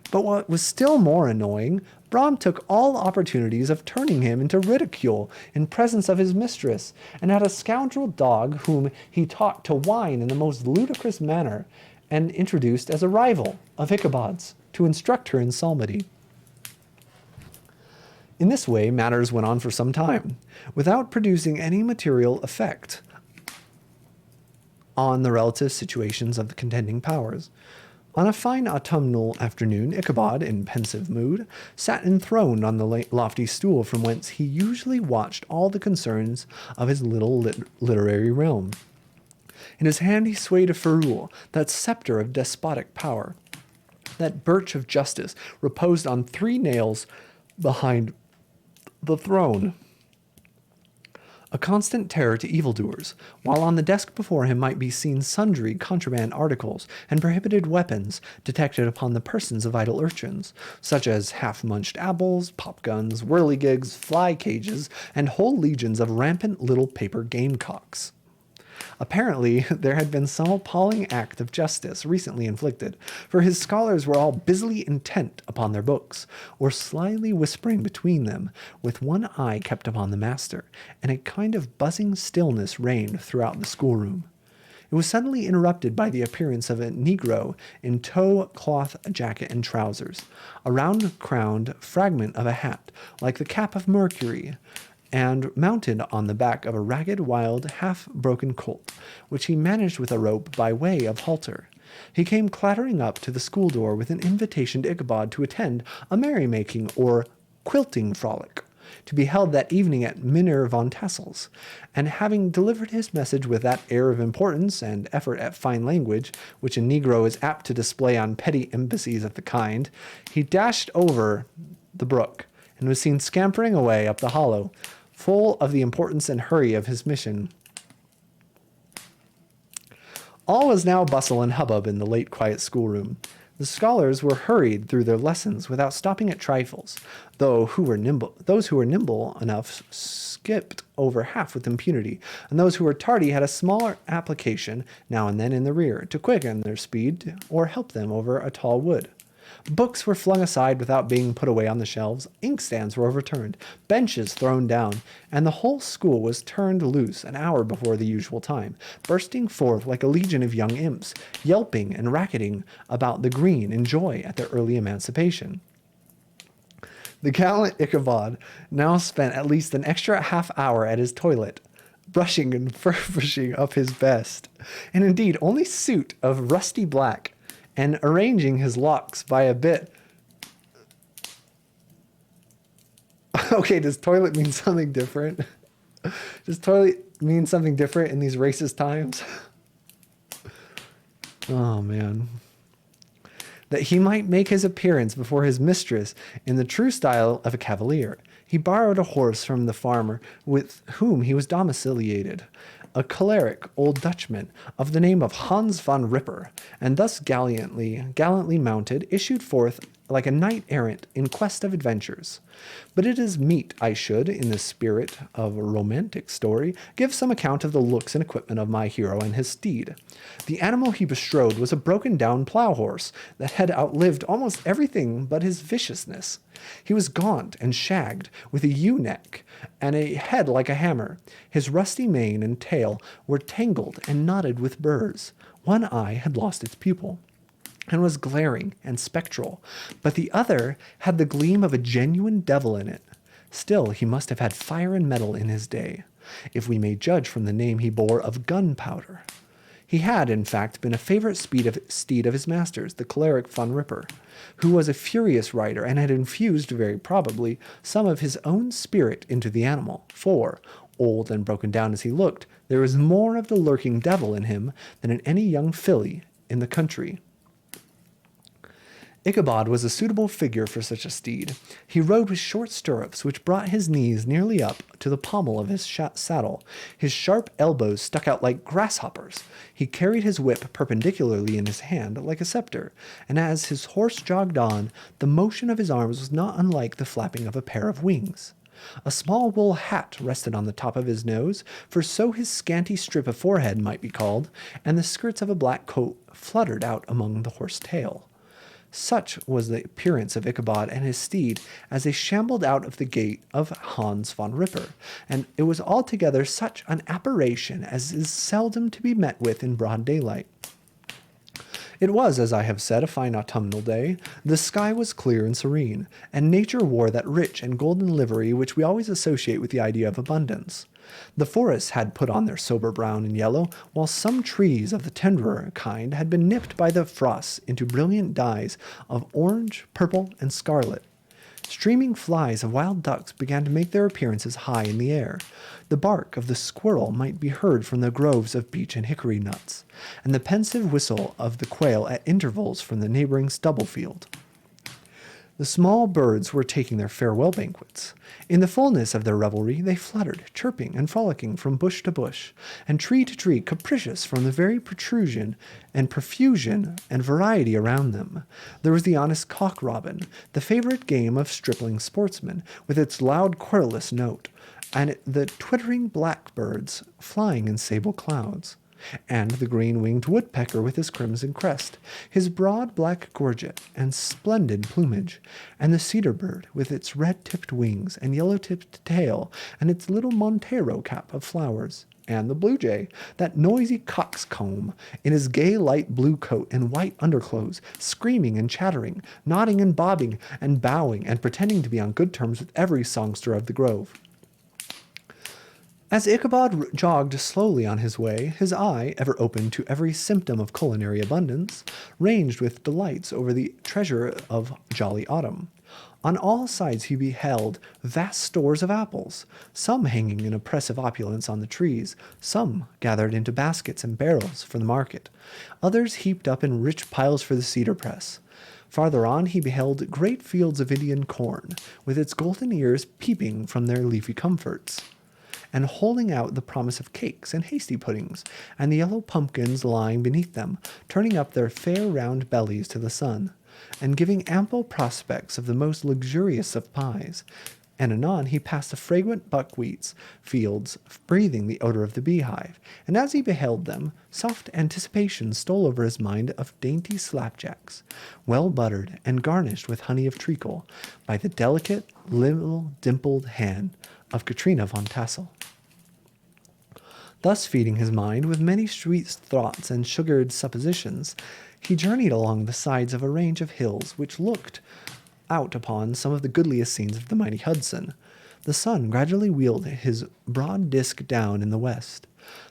But what was still more annoying, Brom took all opportunities of turning him into ridicule in presence of his mistress, and had a scoundrel dog whom he taught to whine in the most ludicrous manner, and introduced as a rival of Ichabod's, to instruct her in psalmody. In this way matters went on for some time, without producing any material effect on the relative situations of the contending powers. On a fine autumnal afternoon, Ichabod, in pensive mood, sat enthroned on the lofty stool from whence he usually watched all the concerns of his little literary realm. In his hand he swayed a ferule, that scepter of despotic power. That birch of justice reposed on 3 nails behind the throne, a constant terror to evildoers, while on the desk before him might be seen sundry contraband articles and prohibited weapons detected upon the persons of idle urchins, such as half-munched apples, pop-guns, whirligigs, fly-cages, and whole legions of rampant little paper gamecocks. Apparently, there had been some appalling act of justice recently inflicted, for his scholars were all busily intent upon their books, or slyly whispering between them, with one eye kept upon the master, and a kind of buzzing stillness reigned throughout the schoolroom. It was suddenly interrupted by the appearance of a negro in tow cloth jacket and trousers, a round-crowned fragment of a hat, like the cap of Mercury, and mounted on the back of a ragged, wild, half-broken colt, which he managed with a rope by way of halter. He came clattering up to the school door with an invitation to Ichabod to attend a merrymaking or quilting frolic, to be held that evening at Minner von Tassel's, and having delivered his message with that air of importance and effort at fine language, which a negro is apt to display on petty embassies of the kind, he dashed over the brook, and was seen scampering away up the hollow, full of the importance and hurry of his mission. All was now bustle and hubbub in the late quiet schoolroom. The scholars were hurried through their lessons without stopping at trifles, those who were nimble enough skipped over half with impunity, and those who were tardy had a smaller application now and then in the rear to quicken their speed or help them over a tall wood. Books were flung aside without being put away on the shelves, inkstands were overturned, benches thrown down, and the whole school was turned loose an hour before the usual time, bursting forth like a legion of young imps, yelping and racketing about the green in joy at their early emancipation. The gallant Ichabod now spent at least an extra half-hour at his toilet, brushing and furbishing up his best, and indeed only suit of rusty black, and arranging his locks by a bit. Okay, does toilet mean something different? Does toilet mean something different in these racist times? Oh, man. That he might make his appearance before his mistress in the true style of a cavalier, he borrowed a horse from the farmer with whom he was domiciliated, a choleric old Dutchman of the name of Hans von Ripper, and thus gallantly mounted, issued forth like a knight-errant in quest of adventures. But it is meet I should, in the spirit of a romantic story, give some account of the looks and equipment of my hero and his steed. The animal he bestrode was a broken-down plough-horse that had outlived almost everything but his viciousness. He was gaunt and shagged, with a ewe-neck, and a head like a hammer. His rusty mane and tail were tangled and knotted with burrs. One eye had lost its pupil. and was glaring and spectral, but the other had the gleam of a genuine devil in it. Still, he must have had fire and metal in his day, if we may judge from the name he bore of Gunpowder. He had, in fact, been a favorite steed of his master's, the choleric Von Ripper, who was a furious rider and had infused, very probably, some of his own spirit into the animal, for, old and broken down as he looked, there was more of the lurking devil in him than in any young filly in the country. Ichabod was a suitable figure for such a steed. He rode with short stirrups, which brought his knees nearly up to the pommel of his saddle. His sharp elbows stuck out like grasshoppers. He carried his whip perpendicularly in his hand, like a scepter, and as his horse jogged on, the motion of his arms was not unlike the flapping of a pair of wings. A small wool hat rested on the top of his nose, for so his scanty strip of forehead might be called, and the skirts of a black coat fluttered out among the horse tail. Such was the appearance of Ichabod and his steed as they shambled out of the gate of Hans von Ripper, and it was altogether such an apparition as is seldom to be met with in broad daylight. It was, as I have said, a fine autumnal day. The sky was clear and serene, and nature wore that rich and golden livery which we always associate with the idea of abundance. The forests had put on their sober brown and yellow, while some trees of the tenderer kind had been nipped by the frosts into brilliant dyes of orange, purple, and scarlet. Streaming flies of wild ducks began to make their appearances high in the air. The bark of the squirrel might be heard from the groves of beech and hickory nuts, and the pensive whistle of the quail at intervals from the neighboring stubble field. The small birds were taking their farewell banquets. In the fullness of their revelry they fluttered, chirping and frolicking from bush to bush, and tree to tree, capricious from the very protrusion and profusion and variety around them. There was the honest cock-robin, the favorite game of stripling sportsmen, with its loud querulous note, and the twittering blackbirds flying in sable clouds, and the green-winged woodpecker with his crimson crest, his broad black gorget and splendid plumage, and the cedar bird with its red-tipped wings and yellow-tipped tail and its little Montero cap of flowers, and the blue jay, that noisy coxcomb, in his gay light blue coat and white underclothes, screaming and chattering, nodding and bobbing and bowing, and pretending to be on good terms with every songster of the grove. As Ichabod jogged slowly on his way, his eye, ever open to every symptom of culinary abundance, ranged with delights over the treasure of jolly autumn. On all sides he beheld vast stores of apples, some hanging in oppressive opulence on the trees, some gathered into baskets and barrels for the market, others heaped up in rich piles for the cedar press. Farther on he beheld great fields of Indian corn, with its golden ears peeping from their leafy comforts, and holding out the promise of cakes and hasty puddings, and the yellow pumpkins lying beneath them, turning up their fair round bellies to the sun, and giving ample prospects of the most luxurious of pies. And anon he passed the fragrant buckwheat fields, breathing the odor of the beehive, and as he beheld them, soft anticipation stole over his mind of dainty slapjacks, well buttered and garnished with honey of treacle, by the delicate, little dimpled hand of Katrina von Tassel. Thus feeding his mind with many sweet thoughts and sugared suppositions, he journeyed along the sides of a range of hills which looked out upon some of the goodliest scenes of the mighty Hudson. The sun gradually wheeled his broad disk down in the west.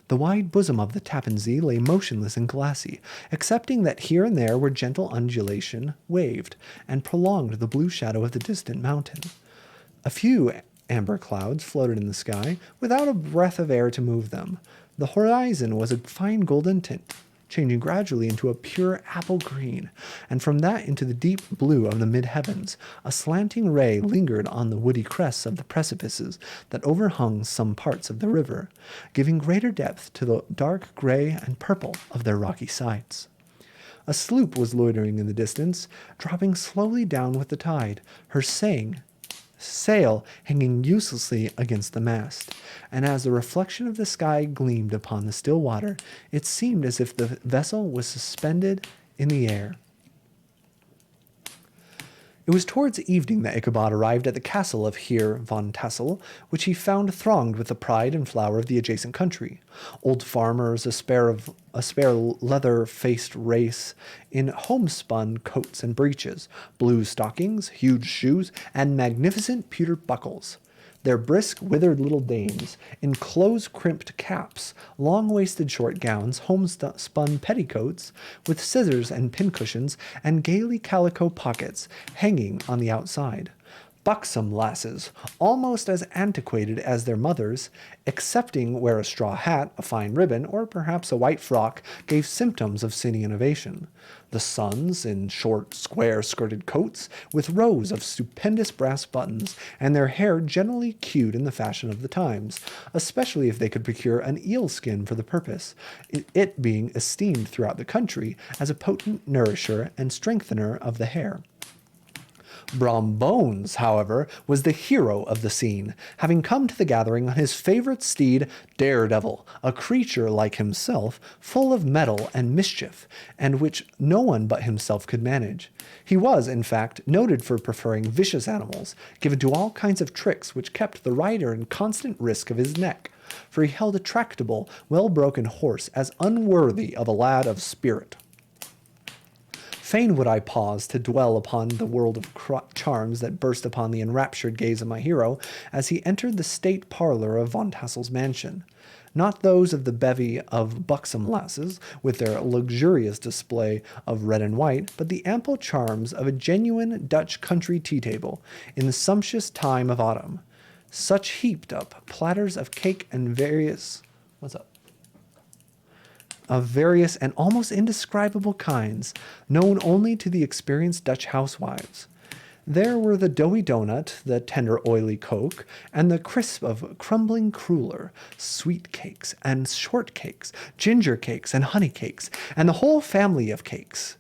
The wide bosom of the Tappan Zee lay motionless and glassy, excepting that here and there where gentle undulation waved and prolonged the blue shadow of the distant mountain. A few amber clouds floated in the sky, without a breath of air to move them. The horizon was a fine golden tint, changing gradually into a pure apple green, and from that into the deep blue of the mid-heavens. A slanting ray lingered on the woody crests of the precipices that overhung some parts of the river, giving greater depth to the dark gray and purple of their rocky sides. A sloop was loitering in the distance, dropping slowly down with the tide, her sail hanging uselessly against the mast, and as the reflection of the sky gleamed upon the still water, it seemed as if the vessel was suspended in the air. It was towards evening that Ichabod arrived at the castle of Heer von Tassel, which he found thronged with the pride and flower of the adjacent country. Old farmers, a spare leather-faced race in homespun coats and breeches, blue stockings, huge shoes, and magnificent pewter buckles. Their brisk, withered little dames, in close-crimped caps, long-waisted short gowns, homespun petticoats, with scissors and pincushions, and gaily calico pockets hanging on the outside. Buxom lasses, almost as antiquated as their mothers, excepting where a straw hat, a fine ribbon, or perhaps a white frock gave symptoms of city innovation. The sons, in short, square-skirted coats, with rows of stupendous brass buttons, and their hair generally queued in the fashion of the times, especially if they could procure an eel skin for the purpose, it being esteemed throughout the country as a potent nourisher and strengthener of the hair. Brom Bones, however, was the hero of the scene, having come to the gathering on his favorite steed, Daredevil, a creature like himself, full of mettle and mischief, and which no one but himself could manage. He was, in fact, noted for preferring vicious animals, given to all kinds of tricks which kept the rider in constant risk of his neck, for he held a tractable, well-broken horse as unworthy of a lad of spirit. Fain would I pause to dwell upon the world of charms that burst upon the enraptured gaze of my hero as he entered the state parlor of Von Tassel's mansion. Not those of the bevy of buxom lasses, with their luxurious display of red and white, but the ample charms of a genuine Dutch country tea-table in the sumptuous time of autumn. Such heaped-up platters of cake and various and almost indescribable kinds, known only to the experienced Dutch housewives. There were the doughy donut, the tender oily coke, and the crisp of crumbling cruller, sweet cakes and short cakes, ginger cakes and honey cakes, and the whole family of cakes.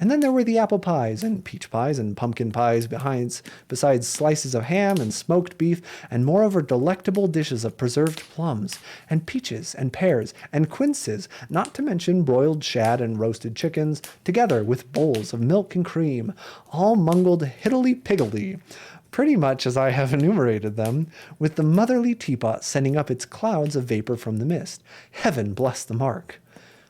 And then there were the apple pies and peach pies and pumpkin pies besides slices of ham and smoked beef, and moreover delectable dishes of preserved plums, and peaches and pears and quinces, not to mention broiled shad and roasted chickens, together with bowls of milk and cream, all mungled hiddly-piggledy, pretty much as I have enumerated them, with the motherly teapot sending up its clouds of vapor from the mist. Heaven bless the mark!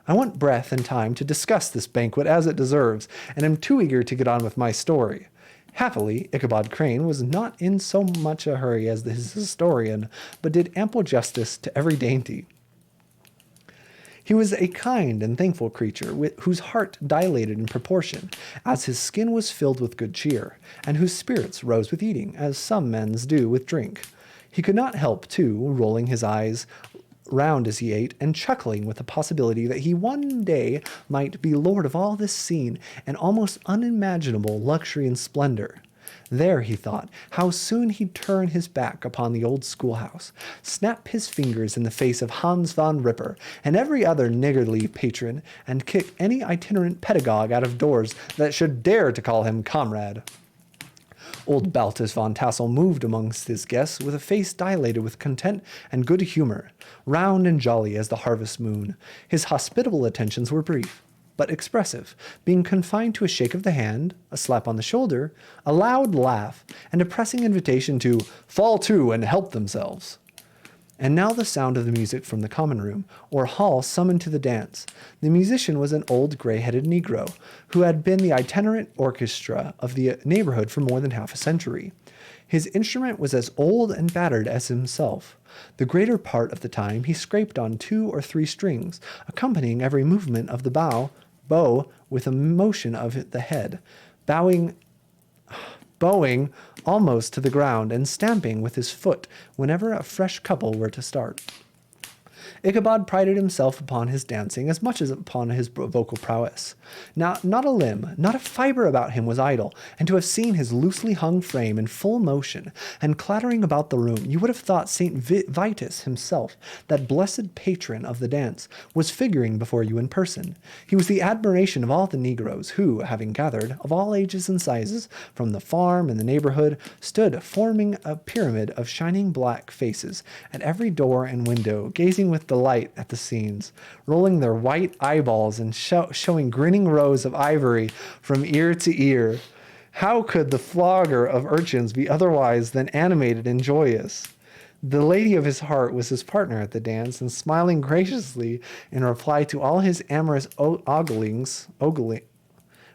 I want breath and time to discuss this banquet as it deserves, and am too eager to get on with my story. Happily, Ichabod Crane was not in so much a hurry as his historian, but did ample justice to every dainty. He was a kind and thankful creature, whose heart dilated in proportion, as his skin was filled with good cheer, and whose spirits rose with eating, as some men's do with drink. He could not help, too, rolling his eyes round as he ate, and chuckling with the possibility that he one day might be lord of all this scene and almost unimaginable luxury and splendor. There, he thought, how soon he'd turn his back upon the old schoolhouse, snap his fingers in the face of Hans von Ripper and every other niggardly patron, and kick any itinerant pedagogue out of doors that should dare to call him comrade. Old Baltus von Tassel moved amongst his guests with a face dilated with content and good humor, round and jolly as the harvest moon. His hospitable attentions were brief, but expressive, being confined to a shake of the hand, a slap on the shoulder, a loud laugh, and a pressing invitation to fall to and help themselves. And now the sound of the music from the common room, or hall, summoned to the dance. The musician was an old gray-headed Negro, who had been the itinerant orchestra of the neighborhood for more than half a century. His instrument was as old and battered as himself. The greater part of the time he scraped on 2 or 3 strings, accompanying every movement of the bow with a motion of the head, bowing almost to the ground and stamping with his foot whenever a fresh couple were to start. Ichabod prided himself upon his dancing as much as upon his vocal prowess. Now, not a limb, not a fiber about him was idle, and to have seen his loosely hung frame in full motion and clattering about the room, you would have thought St. Vitus himself, that blessed patron of the dance, was figuring before you in person. He was the admiration of all the negroes, who, having gathered, of all ages and sizes, from the farm and the neighborhood, stood forming a pyramid of shining black faces at every door and window, gazing with delight at the scenes, rolling their white eyeballs and showing grinning rows of ivory from ear to ear. How could the flogger of urchins be otherwise than animated and joyous? The lady of his heart was his partner at the dance, and smiling graciously in reply to all his amorous ogling,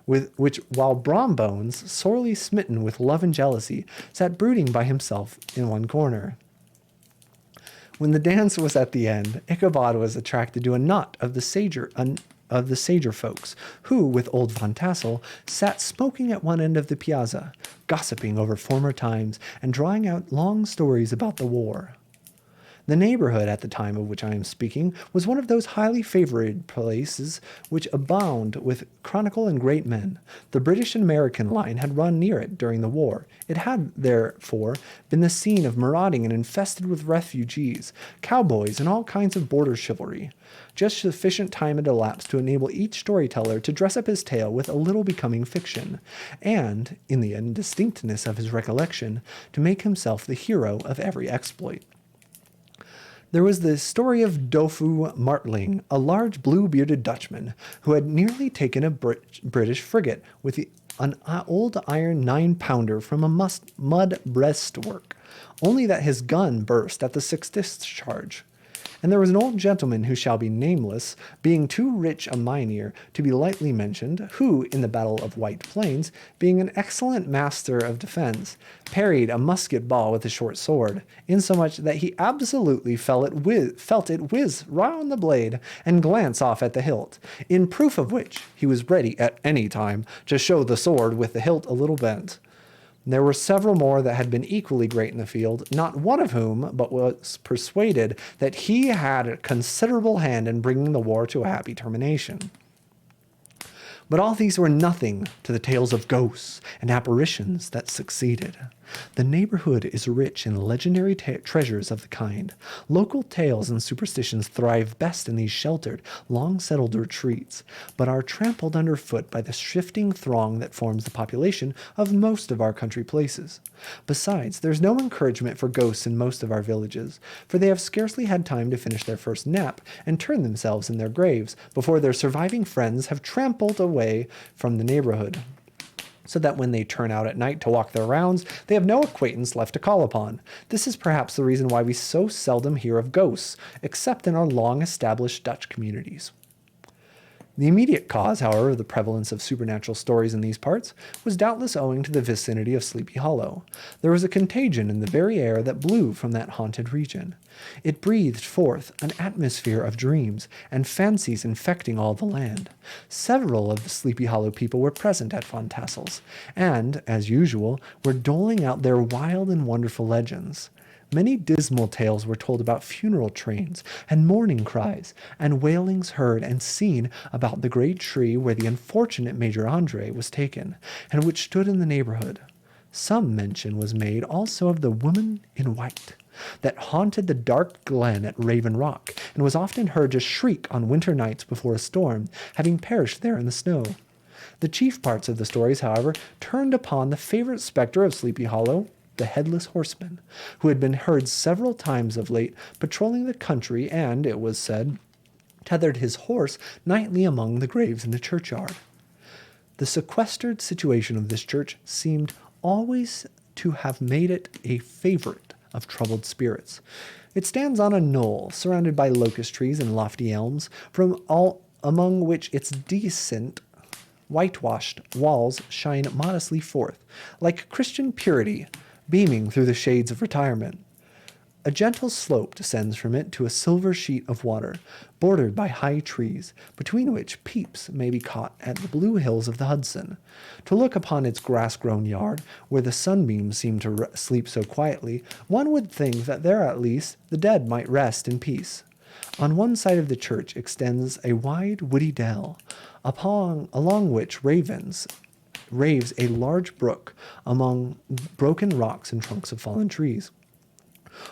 with which, while Brombones, sorely smitten with love and jealousy, sat brooding by himself in one corner. When the dance was at the end, Ichabod was attracted to a knot of the sager folks, who, with old Von Tassel, sat smoking at one end of the piazza, gossiping over former times and drawing out long stories about the war. The neighborhood at the time of which I am speaking was one of those highly favored places which abound with chronicle and great men. The British and American line had run near it during the war. It had, therefore, been the scene of marauding and infested with refugees, cowboys, and all kinds of border chivalry. Just sufficient time had elapsed to enable each storyteller to dress up his tale with a little becoming fiction, and, in the indistinctness of his recollection, to make himself the hero of every exploit. There was the story of Dofu Martling, a large blue-bearded Dutchman who had nearly taken a British frigate with an old iron 9-pounder from a mud breastwork, only that his gun burst at the sixth discharge. And there was an old gentleman who shall be nameless, being too rich a mynheer to be lightly mentioned, who, in the Battle of White Plains, being an excellent master of defense, parried a musket ball with a short sword, insomuch that he absolutely felt it whiz round the blade and glance off at the hilt, in proof of which he was ready at any time to show the sword with the hilt a little bent. There were several more that had been equally great in the field, not one of whom but was persuaded that he had a considerable hand in bringing the war to a happy termination. But all these were nothing to the tales of ghosts and apparitions that succeeded. The neighborhood is rich in legendary treasures of the kind. Local tales and superstitions thrive best in these sheltered, long-settled retreats, but are trampled underfoot by the shifting throng that forms the population of most of our country places. Besides, there's no encouragement for ghosts in most of our villages, for they have scarcely had time to finish their first nap and turn themselves in their graves before their surviving friends have trampled away from the neighborhood, so that when they turn out at night to walk their rounds, they have no acquaintance left to call upon. This is perhaps the reason why we so seldom hear of ghosts, except in our long-established Dutch communities. The immediate cause, however, of the prevalence of supernatural stories in these parts was doubtless owing to the vicinity of Sleepy Hollow. There was a contagion in the very air that blew from that haunted region. It breathed forth an atmosphere of dreams and fancies infecting all the land. Several of the Sleepy Hollow people were present at Von Tassel's, and, as usual, were doling out their wild and wonderful legends. Many dismal tales were told about funeral trains and mourning cries, and wailings heard and seen about the great tree where the unfortunate Major Andre was taken, and which stood in the neighborhood. Some mention was made also of the woman in white that haunted the dark glen at Raven Rock, and was often heard to shriek on winter nights before a storm, having perished there in the snow. The chief parts of the stories, however, turned upon the favorite specter of Sleepy Hollow, the Headless Horseman, who had been heard several times of late patrolling the country and, it was said, tethered his horse nightly among the graves in the churchyard. The sequestered situation of this church seemed always to have made it a favorite of troubled spirits. It stands on a knoll, surrounded by locust trees and lofty elms, among which its decent whitewashed walls shine modestly forth, like Christian purity, beaming through the shades of retirement. A gentle slope descends from it to a silver sheet of water, bordered by high trees, between which peeps may be caught at the blue hills of the Hudson. To look upon its grass-grown yard, where the sunbeams seem to sleep so quietly, one would think that there at least the dead might rest in peace. On one side of the church extends a wide woody dell, along which raves a large brook among broken rocks and trunks of fallen trees.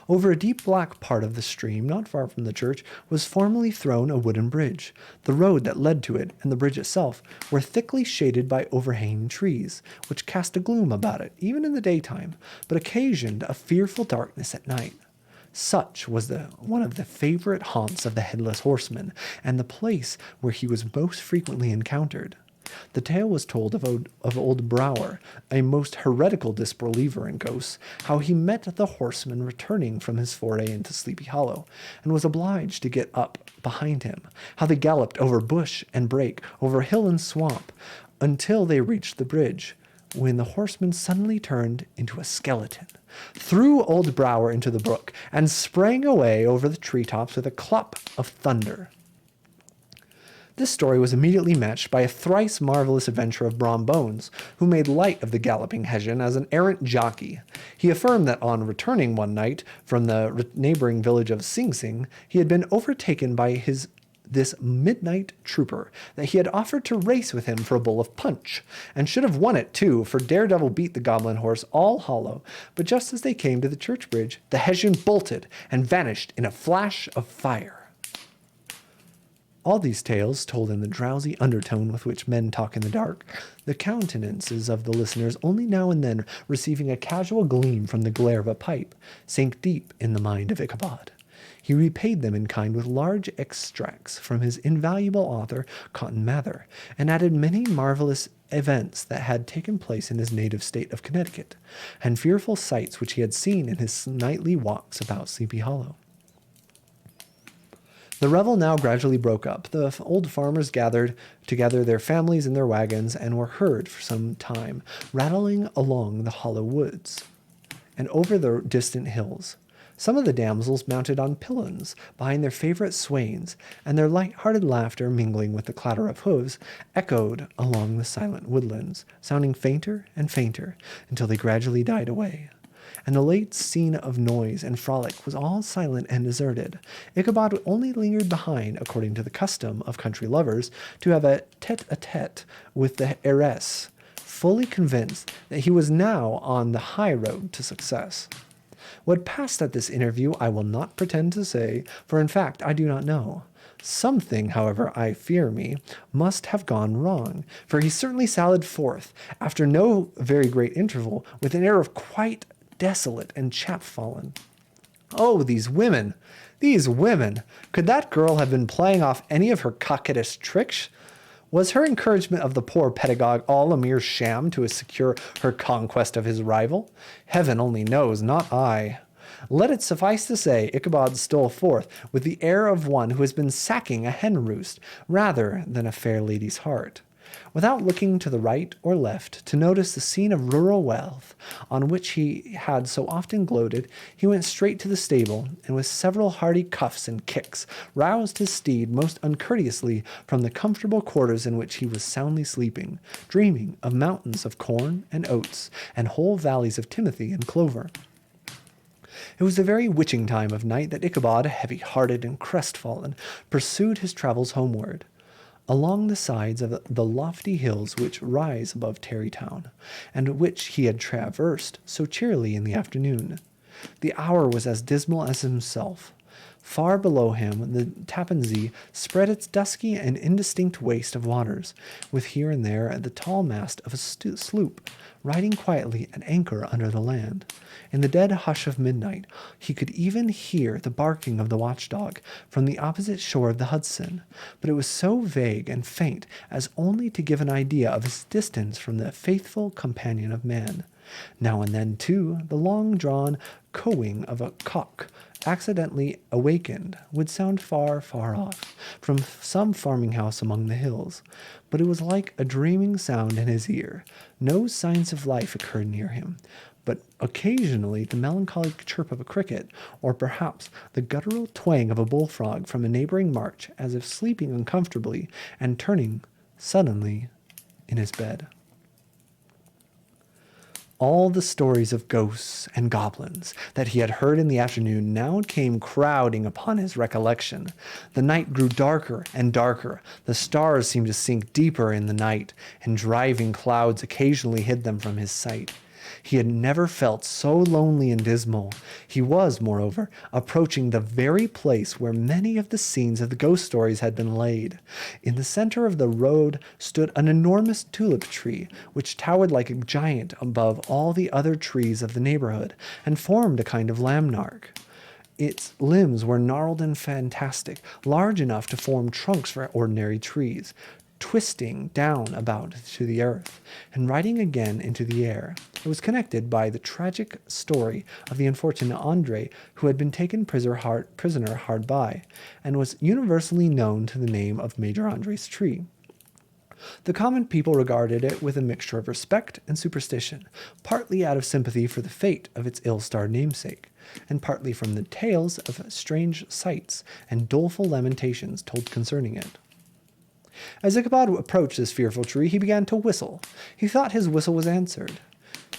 Over a deep black part of the stream, not far from the church, was formerly thrown a wooden bridge. The road that led to it and the bridge itself were thickly shaded by overhanging trees, which cast a gloom about it, even in the daytime, but occasioned a fearful darkness at night. Such was one of the favorite haunts of the Headless Horseman, and the place where he was most frequently encountered. the tale was told of old Brower, a most heretical disbeliever in ghosts, how he met the horseman returning from his foray into Sleepy Hollow, and was obliged to get up behind him, how they galloped over bush and brake, over hill and swamp, until they reached the bridge, when the horseman suddenly turned into a skeleton, threw old Brower into the brook, and sprang away over the treetops with a clap of thunder. This story was immediately matched by a thrice marvelous adventure of Brom Bones, who made light of the galloping Hessian as an errant jockey. He affirmed that on returning one night from the neighboring village of Sing Sing, he had been overtaken by this midnight trooper, that he had offered to race with him for a bowl of punch, and should have won it too, for Daredevil beat the goblin horse all hollow. But just as they came to the church bridge, the Hessian bolted and vanished in a flash of fire. All these tales, told in the drowsy undertone with which men talk in the dark, the countenances of the listeners only now and then receiving a casual gleam from the glare of a pipe, sank deep in the mind of Ichabod. He repaid them in kind with large extracts from his invaluable author, Cotton Mather, and added many marvelous events that had taken place in his native state of Connecticut, and fearful sights which he had seen in his nightly walks about Sleepy Hollow. The revel now gradually broke up. The old farmers gathered together their families in their wagons and were heard for some time rattling along the hollow woods and over the distant hills. Some of the damsels mounted on pillons behind their favorite swains, and their light-hearted laughter, mingling with the clatter of hoofs, echoed along the silent woodlands, sounding fainter and fainter until they gradually died away. And the late scene of noise and frolic was all silent and deserted. Ichabod only lingered behind, according to the custom of country lovers, to have a tete-a-tete with the heiress, fully convinced that he was now on the high road to success. What passed at this interview I will not pretend to say, for in fact I do not know. Something, however, I fear me, must have gone wrong, for he certainly sallied forth, after no very great interval, with an air of quite desolate and chapfallen. Oh, these women! These women! Could that girl have been playing off any of her coquettish tricks? Was her encouragement of the poor pedagogue all a mere sham to secure her conquest of his rival? Heaven only knows, not I. Let it suffice to say, Ichabod stole forth with the air of one who has been sacking a hen roost, rather than a fair lady's heart. Without looking to the right or left to notice the scene of rural wealth on which he had so often gloated, he went straight to the stable, and with several hearty cuffs and kicks, roused his steed most uncourteously from the comfortable quarters in which he was soundly sleeping, dreaming of mountains of corn and oats, and whole valleys of timothy and clover. It was the very witching time of night that Ichabod, heavy-hearted and crestfallen, pursued his travels homeward, along the sides of the lofty hills which rise above Tarrytown, and which he had traversed so cheerily in the afternoon. The hour was as dismal as himself. Far below him the Tappan Zee spread its dusky and indistinct waste of waters, with here and there the tall mast of a sloop riding quietly at anchor under the land. In the dead hush of midnight he could even hear the barking of the watchdog from the opposite shore of the Hudson, but it was so vague and faint as only to give an idea of his distance from the faithful companion of man. Now and then, too, the long-drawn cawing of a cock, accidentally awakened, would sound far, far off, from some farming house among the hills, but it was like a dreaming sound in his ear. No signs of life occurred near him, but occasionally the melancholy chirp of a cricket, or perhaps the guttural twang of a bullfrog from a neighboring marsh, as if sleeping uncomfortably and turning suddenly in his bed. All the stories of ghosts and goblins that he had heard in the afternoon now came crowding upon his recollection. The night grew darker and darker. The stars seemed to sink deeper in the night, and driving clouds occasionally hid them from his sight. He had never felt so lonely and dismal. He was, moreover, approaching the very place where many of the scenes of the ghost stories had been laid. In the center of the road stood an enormous tulip tree, which towered like a giant above all the other trees of the neighborhood, and formed a kind of landmark. Its limbs were gnarled and fantastic, large enough to form trunks for ordinary trees. twisting down about to the earth, and riding again into the air. It was connected by the tragic story of the unfortunate Andre, who had been taken prisoner hard by, and was universally known to the name of Major Andre's tree. The common people regarded it with a mixture of respect and superstition, partly out of sympathy for the fate of its ill-starred namesake, and partly from the tales of strange sights and doleful lamentations told concerning it. As Ichabod approached this fearful tree, he began to whistle. He thought his whistle was answered.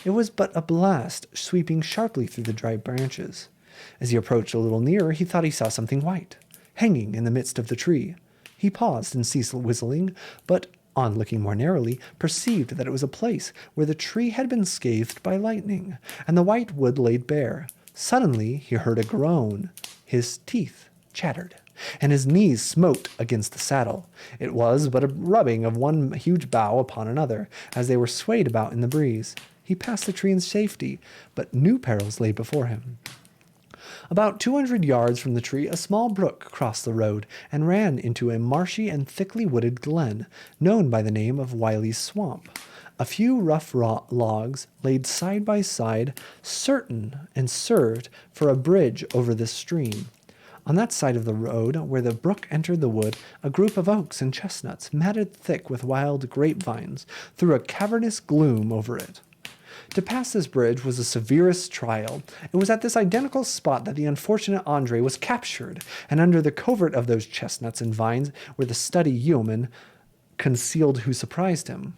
It was but a blast sweeping sharply through the dry branches. As he approached a little nearer, he thought he saw something white, hanging in the midst of the tree. He paused and ceased whistling, but on looking more narrowly, perceived that it was a place where the tree had been scathed by lightning, and the white wood laid bare. Suddenly he heard a groan. His teeth chattered, and his knees smote against the saddle. It was but a rubbing of one huge bough upon another, as they were swayed about in the breeze. He passed the tree in safety, but new perils lay before him. About 200 yards from the tree, a small brook crossed the road and ran into a marshy and thickly wooded glen, known by the name of Wiley's Swamp. A few rough logs, laid side by side, certain and served for a bridge over this stream. On that side of the road, where the brook entered the wood, a group of oaks and chestnuts, matted thick with wild grapevines, threw a cavernous gloom over it. To pass this bridge was the severest trial. It was at this identical spot that the unfortunate Andre was captured, and under the covert of those chestnuts and vines were the stubby yeomen concealed who surprised him.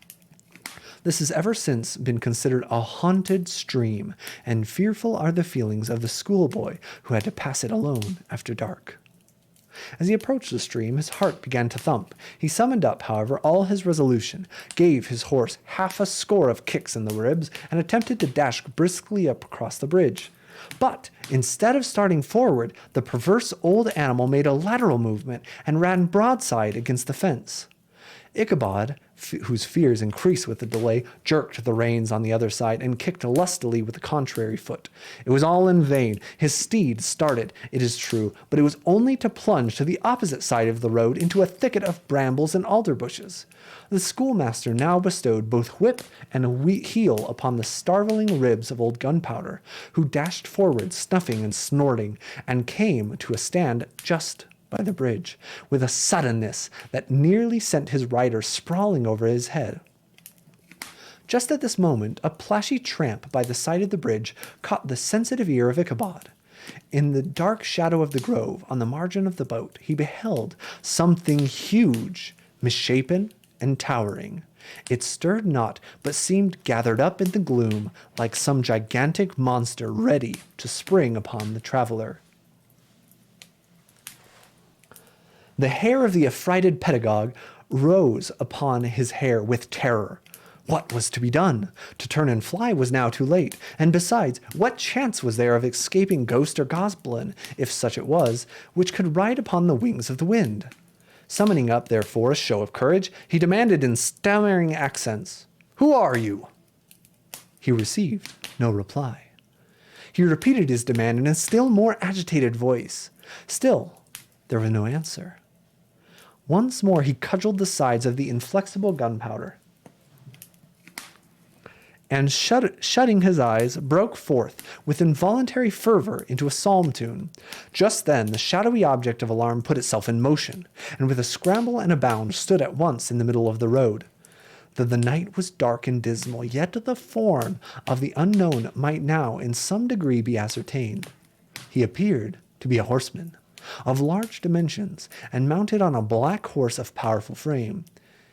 This has ever since been considered a haunted stream, and fearful are the feelings of the schoolboy who had to pass it alone after dark. As he approached the stream, his heart began to thump. He summoned up, however, all his resolution, gave his horse half a score of kicks in the ribs, and attempted to dash briskly up across the bridge. But instead of starting forward, the perverse old animal made a lateral movement and ran broadside against the fence. Ichabod, whose fears increased with the delay, jerked the reins on the other side and kicked lustily with the contrary foot. It was all in vain. His steed started, it is true, but it was only to plunge to the opposite side of the road into a thicket of brambles and alder bushes. The schoolmaster now bestowed both whip and heel upon the starveling ribs of old Gunpowder, who dashed forward, snuffing and snorting, and came to a stand just by the bridge, with a suddenness that nearly sent his rider sprawling over his head. Just at this moment, a plashy tramp by the side of the bridge caught the sensitive ear of Ichabod. In the dark shadow of the grove, on the margin of the boat, he beheld something huge, misshapen, and towering. It stirred not, but seemed gathered up in the gloom, like some gigantic monster ready to spring upon the traveler. The hair of the affrighted pedagogue rose upon his hair with terror. What was to be done? To turn and fly was now too late, and besides, what chance was there of escaping ghost or goblin, if such it was, which could ride upon the wings of the wind? Summoning up, therefore, a show of courage, he demanded in stammering accents, "Who are you?" He received no reply. He repeated his demand in a still more agitated voice. Still, there was no answer. Once more he cudgeled the sides of the inflexible Gunpowder, and shutting his eyes, broke forth with involuntary fervor into a psalm tune. Just then the shadowy object of alarm put itself in motion, and with a scramble and a bound stood at once in the middle of the road. Though the night was dark and dismal, yet the form of the unknown might now in some degree be ascertained. He appeared to be a horseman, of large dimensions, and mounted on a black horse of powerful frame.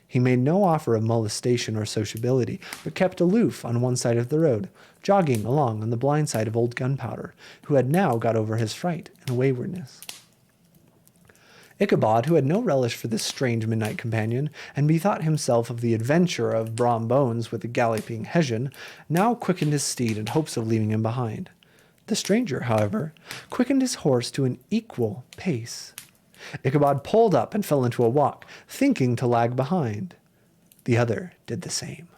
He made no offer of molestation or sociability, but kept aloof on one side of the road, jogging along on the blind side of old Gunpowder, who had now got over his fright and waywardness. Ichabod, who had no relish for this strange midnight companion, and bethought himself of the adventure of Brom Bones with the galloping Hessian, now quickened his steed in hopes of leaving him behind. The stranger, however, quickened his horse to an equal pace. Ichabod pulled up and fell into a walk, thinking to lag behind. The other did the same.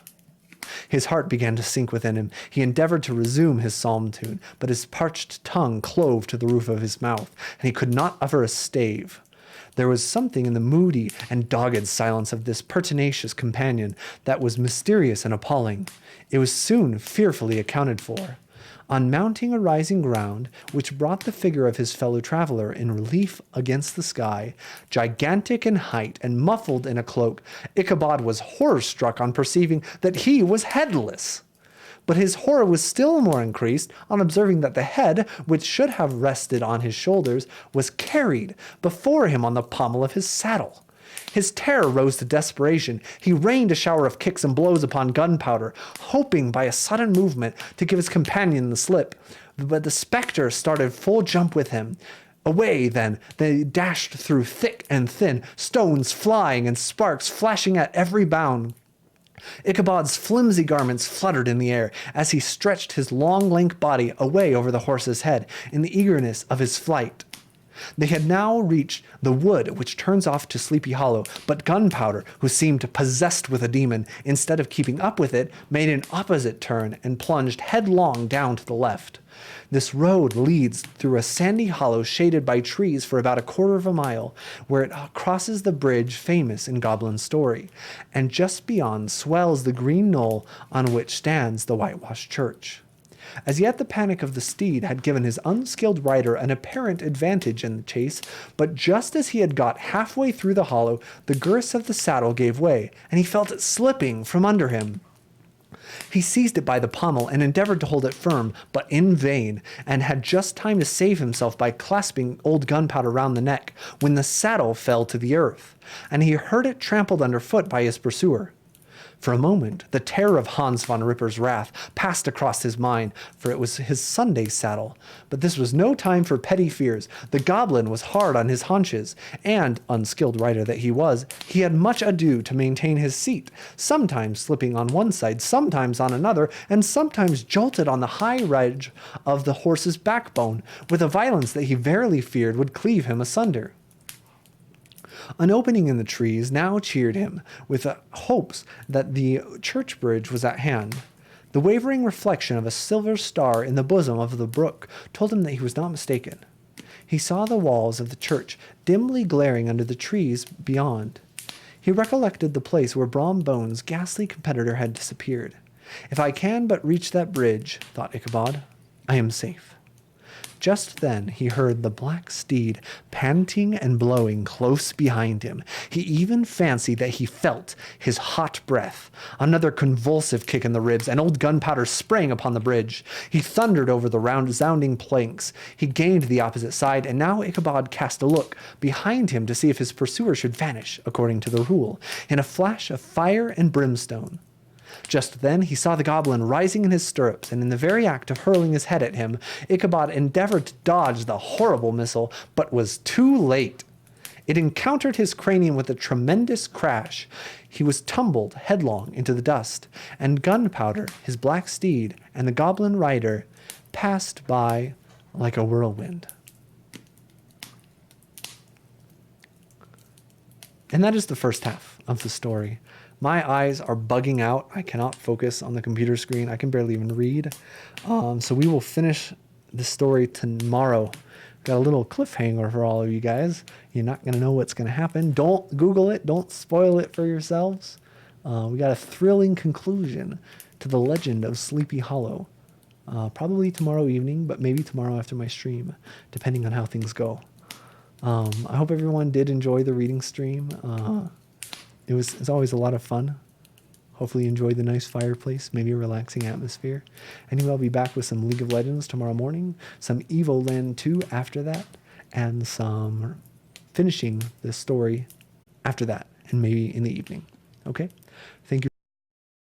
His heart began to sink within him. He endeavored to resume his psalm tune, but his parched tongue clove to the roof of his mouth, and he could not utter a stave. There was something in the moody and dogged silence of this pertinacious companion that was mysterious and appalling. It was soon fearfully accounted for. On mounting a rising ground, which brought the figure of his fellow traveler in relief against the sky, gigantic in height and muffled in a cloak, Ichabod was horror-struck on perceiving that he was headless. But his horror was still more increased on observing that the head, which should have rested on his shoulders, was carried before him on the pommel of his saddle. His terror rose to desperation. He rained a shower of kicks and blows upon Gunpowder, hoping by a sudden movement to give his companion the slip. But the spectre started full jump with him. Away, then, they dashed through thick and thin, stones flying and sparks flashing at every bound. Ichabod's flimsy garments fluttered in the air as he stretched his long, lank body away over the horse's head in the eagerness of his flight. They had now reached the wood which turns off to Sleepy Hollow, but Gunpowder, who seemed possessed with a demon, instead of keeping up with it, made an opposite turn and plunged headlong down to the left. This road leads through a sandy hollow shaded by trees for about a quarter of a mile, where it crosses the bridge famous in Goblin story, and just beyond swells the green knoll on which stands the whitewashed church. As yet the panic of the steed had given his unskilled rider an apparent advantage in the chase, but just as he had got halfway through the hollow, the girths of the saddle gave way, and he felt it slipping from under him. He seized it by the pommel and endeavored to hold it firm, but in vain, and had just time to save himself by clasping old Gunpowder round the neck, when the saddle fell to the earth, and he heard it trampled underfoot by his pursuer. For a moment, the terror of Hans von Ripper's wrath passed across his mind, for it was his Sunday saddle. But this was no time for petty fears. The goblin was hard on his haunches, and, unskilled rider that he was, he had much ado to maintain his seat, sometimes slipping on one side, sometimes on another, and sometimes jolted on the high ridge of the horse's backbone, with a violence that he verily feared would cleave him asunder. An opening in the trees now cheered him with hopes that the church bridge was at hand. The wavering reflection of a silver star in the bosom of the brook told him that he was not mistaken. He saw the walls of the church dimly glaring under the trees beyond. He recollected the place where Brom Bones' ghastly competitor had disappeared. If I can but reach that bridge, thought Ichabod, I am safe. Just then he heard the black steed panting and blowing close behind him. He even fancied that he felt his hot breath. Another convulsive kick in the ribs, and old Gunpowder sprang upon the bridge. He thundered over the resounding planks. He gained the opposite side, and now Ichabod cast a look behind him to see if his pursuer should vanish, according to the rule, in a flash of fire and brimstone. Just then he saw the goblin rising in his stirrups, and in the very act of hurling his head at him, Ichabod endeavored to dodge the horrible missile, but was too late. It encountered his cranium with a tremendous crash. He was tumbled headlong into the dust, and Gunpowder, his black steed, and the goblin rider passed by like a whirlwind. And that is the first half of the story. My eyes are bugging out. I cannot focus on the computer screen. I can barely even read. So we will finish the story tomorrow. Got a little cliffhanger for all of you guys. You're not going to know what's going to happen. Don't Google it. Don't spoil it for yourselves. We got a thrilling conclusion to the legend of Sleepy Hollow. Probably tomorrow evening, but maybe tomorrow after my stream, depending on how things go. I hope everyone did enjoy the reading stream. It's always a lot of fun. Hopefully you enjoyed the nice fireplace, maybe a relaxing atmosphere. Anyway, I'll be back with some League of Legends tomorrow morning, some Evoland 2 after that, and some finishing the story after that, and maybe in the evening. Okay? Thank you.